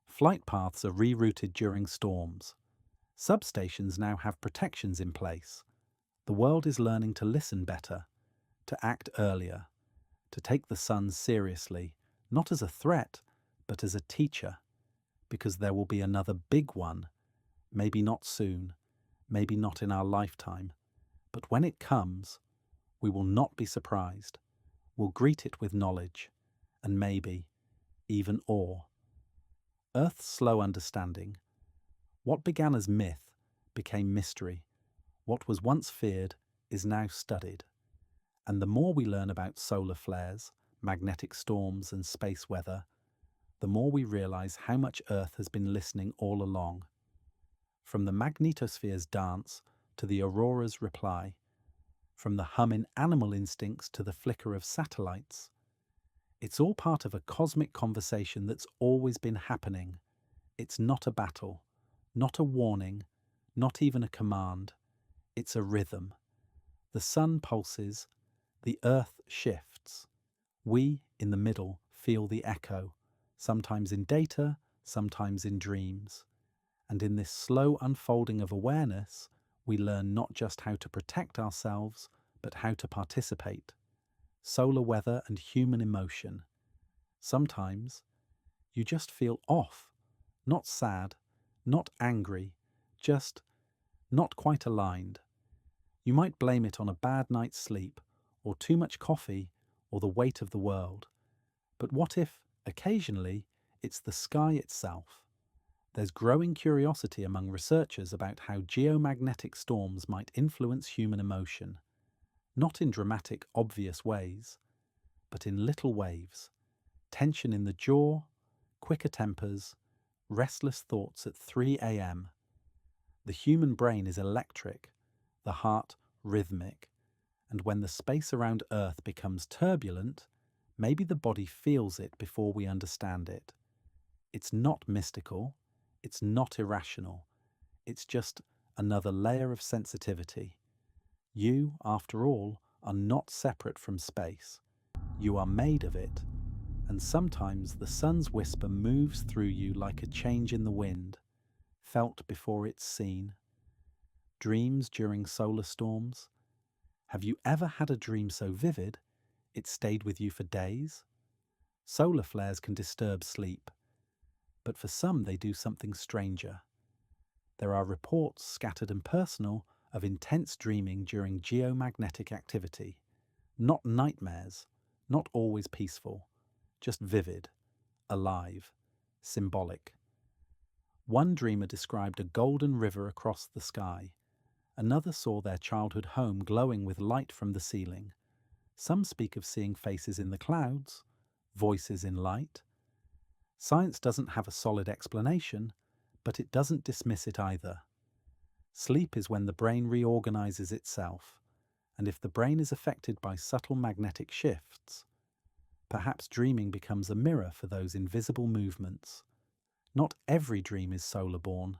Flight paths are rerouted during storms. Substations now have protections in place. The world is learning to listen better, to act earlier, to take the sun seriously, not as a threat, but as a teacher, because there will be another big one, maybe not soon, maybe not in our lifetime, but when it comes, we will not be surprised. We'll greet it with knowledge, and maybe even awe. Earth's slow understanding. What began as myth became mystery. What was once feared is now studied. And the more we learn about solar flares, magnetic storms, and space weather, the more we realize how much Earth has been listening all along. From the magnetosphere's dance to the aurora's reply, from the hum in animal instincts to the flicker of satellites, it's all part of a cosmic conversation that's always been happening. It's not a battle, not a warning, not even a command. It's a rhythm. The sun pulses, the earth shifts. We, in the middle, feel the echo, sometimes in data, sometimes in dreams. And in this slow unfolding of awareness, we learn not just how to protect ourselves, but how to participate. Solar weather and human emotion. Sometimes you just feel off, not sad, not angry, just not quite aligned. You might blame it on a bad night's sleep, or too much coffee, or the weight of the world. But what if, occasionally, it's the sky itself? There's growing curiosity among researchers about how geomagnetic storms might influence human emotion, not in dramatic, obvious ways, but in little waves. Tension in the jaw, quicker tempers, restless thoughts at 3 a.m. The human brain is electric, the heart rhythmic, and when the space around Earth becomes turbulent, maybe the body feels it before we understand it. It's not mystical, it's not irrational, it's just another layer of sensitivity. You, after all, are not separate from space. You are made of it, and sometimes the sun's whisper moves through you like a change in the wind, felt before it's seen. Dreams during solar storms? Have you ever had a dream so vivid it stayed with you for days? Solar flares can disturb sleep, but for some they do something stranger. There are reports, scattered and personal, of intense dreaming during geomagnetic activity. Not nightmares, not always peaceful, just vivid, alive, symbolic. One dreamer described a golden river across the sky. Another saw their childhood home glowing with light from the ceiling. Some speak of seeing faces in the clouds, voices in light. Science doesn't have a solid explanation, but it doesn't dismiss it either. Sleep is when the brain reorganizes itself, and if the brain is affected by subtle magnetic shifts, perhaps dreaming becomes a mirror for those invisible movements. Not every dream is solar-born,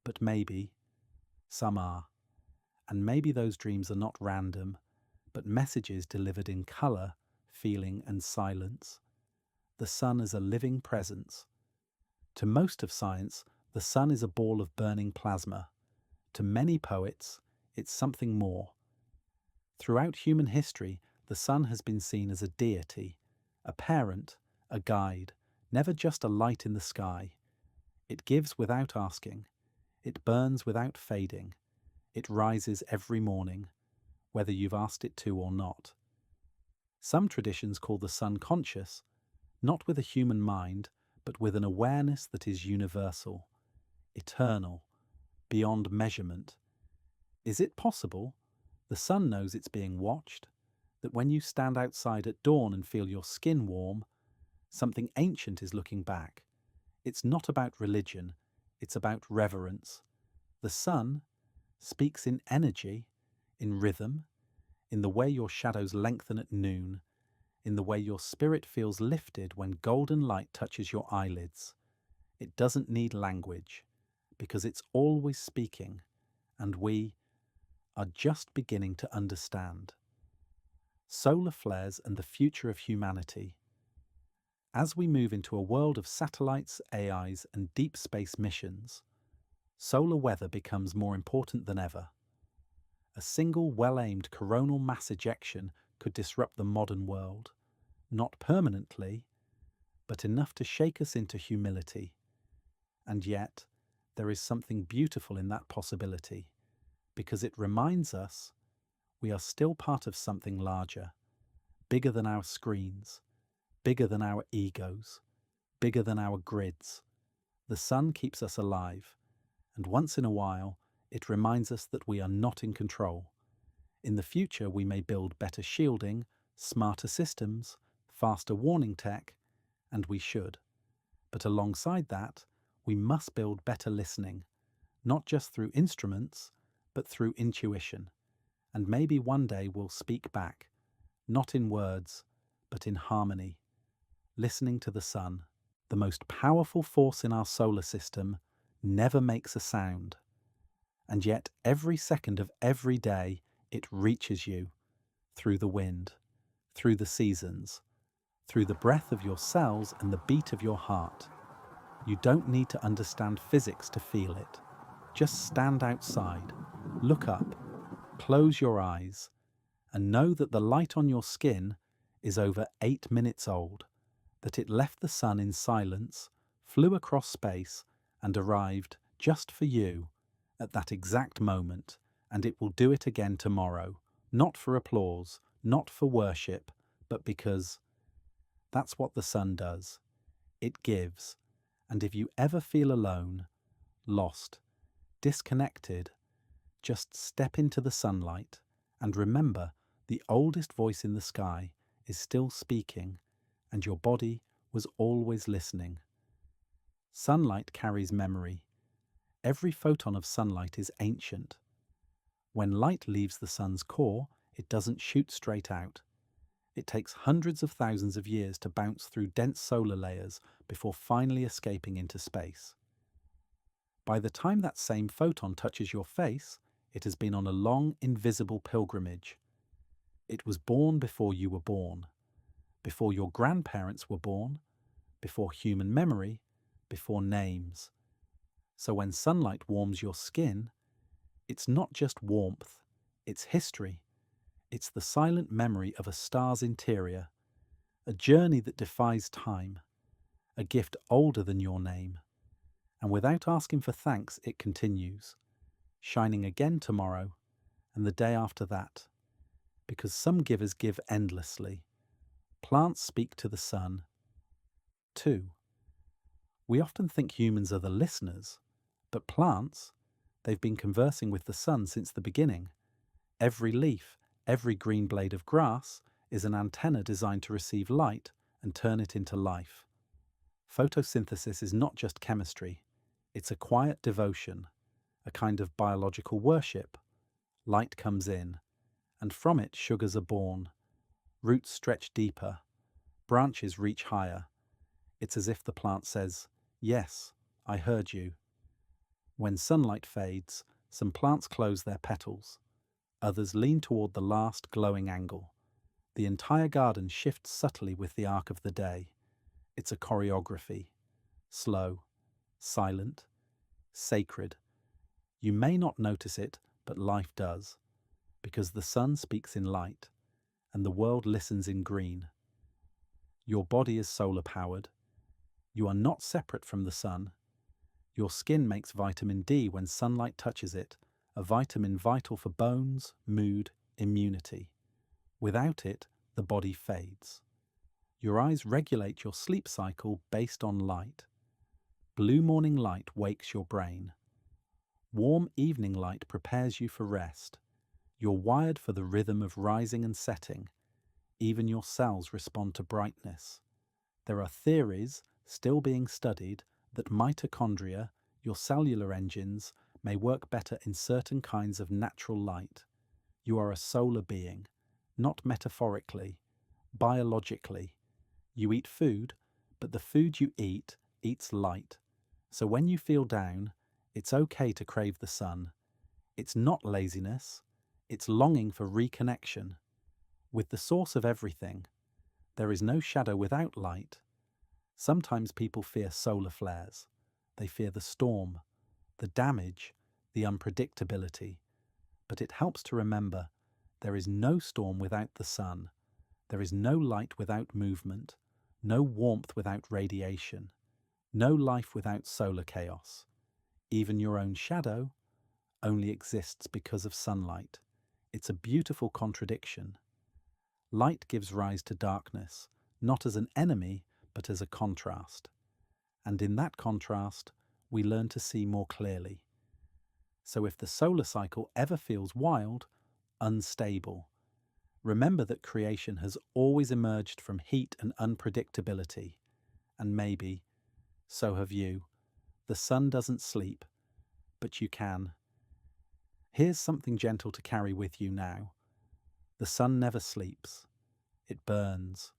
but maybe some are. And maybe those dreams are not random, but messages delivered in colour, feeling and silence. The sun is a living presence. To most of science, the sun is a ball of burning plasma. To many poets, it's something more. Throughout human history, the sun has been seen as a deity, a parent, a guide, never just a light in the sky. It gives without asking. It burns without fading. It rises every morning, whether you've asked it to or not. Some traditions call the sun conscious, not with a human mind, but with an awareness that is universal, eternal, beyond measurement. Is it possible the sun knows it's being watched, that when you stand outside at dawn and feel your skin warm, something ancient is looking back? It's not about religion, it's about reverence. The sun speaks in energy, in rhythm, in the way your shadows lengthen at noon, in the way your spirit feels lifted when golden light touches your eyelids. It doesn't need language, because it's always speaking, and we are just beginning to understand. Solar flares and the future of humanity. As we move into a world of satellites, AIs, and deep space missions, solar weather becomes more important than ever. A single well-aimed coronal mass ejection could disrupt the modern world, not permanently, but enough to shake us into humility. And yet, there is something beautiful in that possibility, because it reminds us we are still part of something larger, bigger than our screens, bigger than our egos, bigger than our grids. The sun keeps us alive, and once in a while, it reminds us that we are not in control. In the future, we may build better shielding, smarter systems, faster warning tech, and we should. But alongside that, we must build better listening, not just through instruments, but through intuition. And maybe one day we'll speak back, not in words, but in harmony, listening to the sun. The most powerful force in our solar system never makes a sound. And yet every second of every day it reaches you, through the wind, through the seasons, through the breath of your cells and the beat of your heart. You don't need to understand physics to feel it. Just stand outside, look up, close your eyes, and know that the light on your skin is over 8 minutes old, that it left the sun in silence, flew across space, and arrived just for you at that exact moment, and it will do it again tomorrow, not for applause, not for worship, but because that's what the sun does. It gives, and if you ever feel alone, lost, disconnected, just step into the sunlight and remember the oldest voice in the sky is still speaking, and your body was always listening. Sunlight carries memory. Every photon of sunlight is ancient. When light leaves the sun's core, it doesn't shoot straight out. It takes hundreds of thousands of years to bounce through dense solar layers before finally escaping into space. By the time that same photon touches your face, it has been on a long, invisible pilgrimage. It was born before you were born, before your grandparents were born, before human memory, before names. So when sunlight warms your skin, it's not just warmth, it's history. It's the silent memory of a star's interior, a journey that defies time, a gift older than your name. And without asking for thanks, it continues, shining again tomorrow and the day after that. Because some givers give endlessly. Plants speak to the sun. 2. We often think humans are the listeners, but plants, they've been conversing with the sun since the beginning. Every leaf, every green blade of grass is an antenna designed to receive light and turn it into life. Photosynthesis is not just chemistry, it's a quiet devotion, a kind of biological worship. Light comes in, and from it sugars are born. Roots stretch deeper, branches reach higher. It's as if the plant says, "Yes, I heard you." When sunlight fades, some plants close their petals. Others lean toward the last glowing angle. The entire garden shifts subtly with the arc of the day. It's a choreography. Slow, silent, sacred. You may not notice it, but life does. Because the sun speaks in light, and the world listens in green. Your body is solar-powered. You are not separate from the sun. Your skin makes vitamin D when sunlight touches it, a vitamin vital for bones, mood, immunity. Without it, the body fades. Your eyes regulate your sleep cycle based on light. Blue morning light wakes your brain. Warm evening light prepares you for rest. You're wired for the rhythm of rising and setting. Even your cells respond to brightness. There are theories, still being studied, that mitochondria, your cellular engines, may work better in certain kinds of natural light. You are a solar being, not metaphorically, biologically. You eat food, but the food you eat eats light. So when you feel down, it's okay to crave the sun. It's not laziness, it's longing for reconnection. With the source of everything, there is no shadow without light. Sometimes people fear solar flares. They fear the storm, the damage, the unpredictability. But it helps to remember there is no storm without the sun. There is no light without movement, no warmth without radiation, no life without solar chaos. Even your own shadow only exists because of sunlight. It's a beautiful contradiction. Light gives rise to darkness, not as an enemy, but as a contrast. And in that contrast, we learn to see more clearly. So if the solar cycle ever feels wild, unstable, remember that creation has always emerged from heat and unpredictability. And maybe, so have you. The sun doesn't sleep, but you can. Here's something gentle to carry with you now. The sun never sleeps. It burns,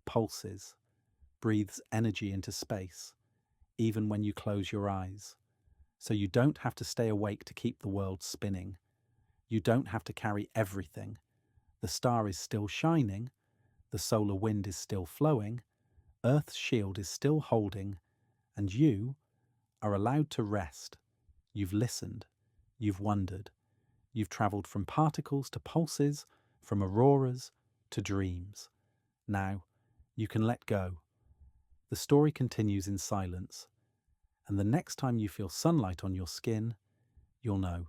pulses, breathes energy into space, even when you close your eyes. So you don't have to stay awake to keep the world spinning. You don't have to carry everything. The star is still shining, the solar wind is still flowing, Earth's shield is still holding, and you are allowed to rest. You've listened, you've wondered, you've travelled from particles to pulses, from auroras to dreams. Now, you can let go. The story continues in silence, and the next time you feel sunlight on your skin, you'll know.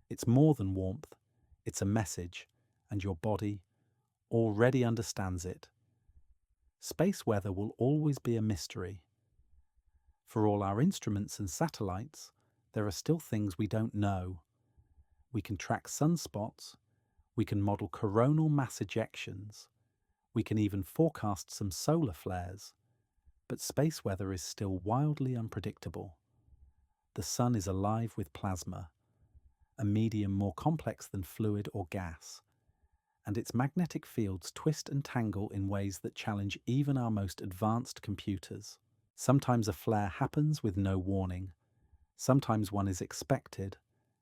It's more than warmth, it's a message, and your body already understands it. Space weather will always be a mystery. For all our instruments and satellites, there are still things we don't know. We can track sunspots, we can model coronal mass ejections, we can even forecast some solar flares. But space weather is still wildly unpredictable. The sun is alive with plasma, a medium more complex than fluid or gas, and its magnetic fields twist and tangle in ways that challenge even our most advanced computers. Sometimes a flare happens with no warning. Sometimes one is expected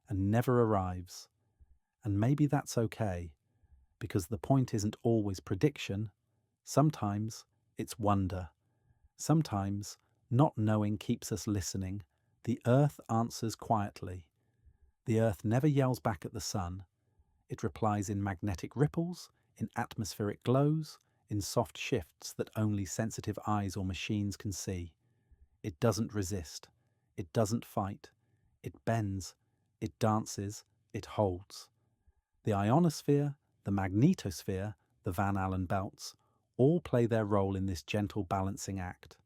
and never arrives. And maybe that's okay, because the point isn't always prediction. Sometimes it's wonder. Sometimes not knowing keeps us listening. The earth answers quietly. The earth never yells back at the sun. It replies in magnetic ripples, in atmospheric glows, in soft shifts that only sensitive eyes or machines can see. It doesn't resist. It doesn't fight. It bends. It dances. It holds. The ionosphere, the magnetosphere, the Van Allen belts, all play their role in this gentle balancing act.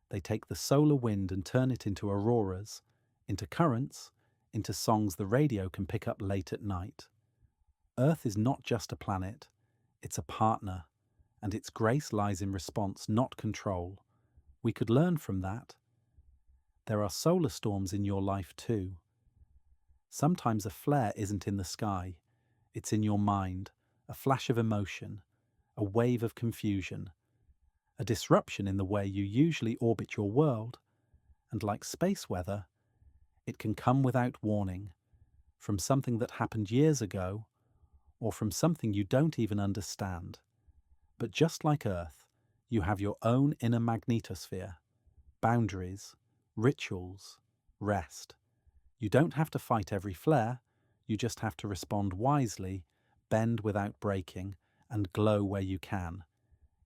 They take the solar wind and turn it into auroras, into currents, into songs the radio can pick up late at night. Earth is not just a planet, it's a partner, and its grace lies in response, not control. We could learn from that. There are solar storms in your life too. Sometimes a flare isn't in the sky, it's in your mind, a flash of emotion, a wave of confusion, a disruption in the way you usually orbit your world, and like space weather, it can come without warning, from something that happened years ago, or from something you don't even understand. But just like Earth, you have your own inner magnetosphere, boundaries, rituals, rest. You don't have to fight every flare, you just have to respond wisely, bend without breaking, and glow where you can.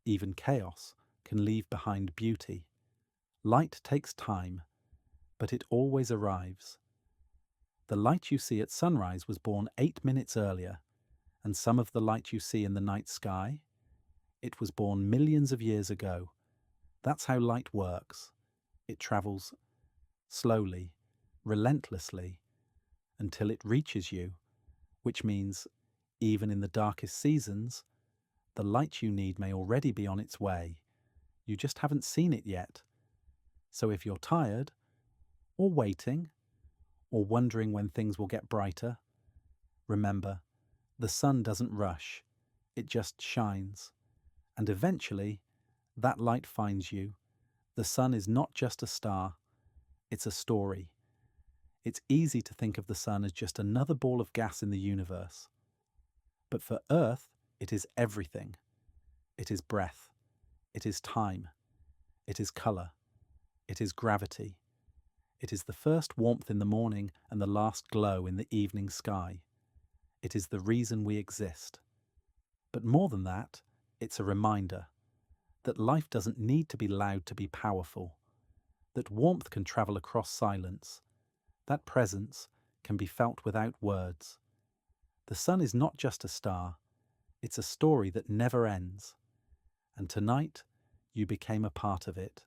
Even chaos can leave behind beauty. Light takes time, but it always arrives. The light you see at sunrise was born 8 minutes earlier, and some of the light you see in the night sky, it was born millions of years ago. That's how light works. It travels slowly, relentlessly, until it reaches you, which means, even in the darkest seasons, the light you need may already be on its way. You just haven't seen it yet. So if you're tired, or waiting, or wondering when things will get brighter, remember, the sun doesn't rush, it just shines. And eventually, that light finds you. The sun is not just a star, it's a story. It's easy to think of the sun as just another ball of gas in the universe. But for Earth, it is everything. It is breath. It is time. It is colour. It is gravity. It is the first warmth in the morning and the last glow in the evening sky. It is the reason we exist. But more than that, it's a reminder that life doesn't need to be loud to be powerful, that warmth can travel across silence, that presence can be felt without words. The sun is not just a star, it's a story that never ends. And tonight, you became a part of it.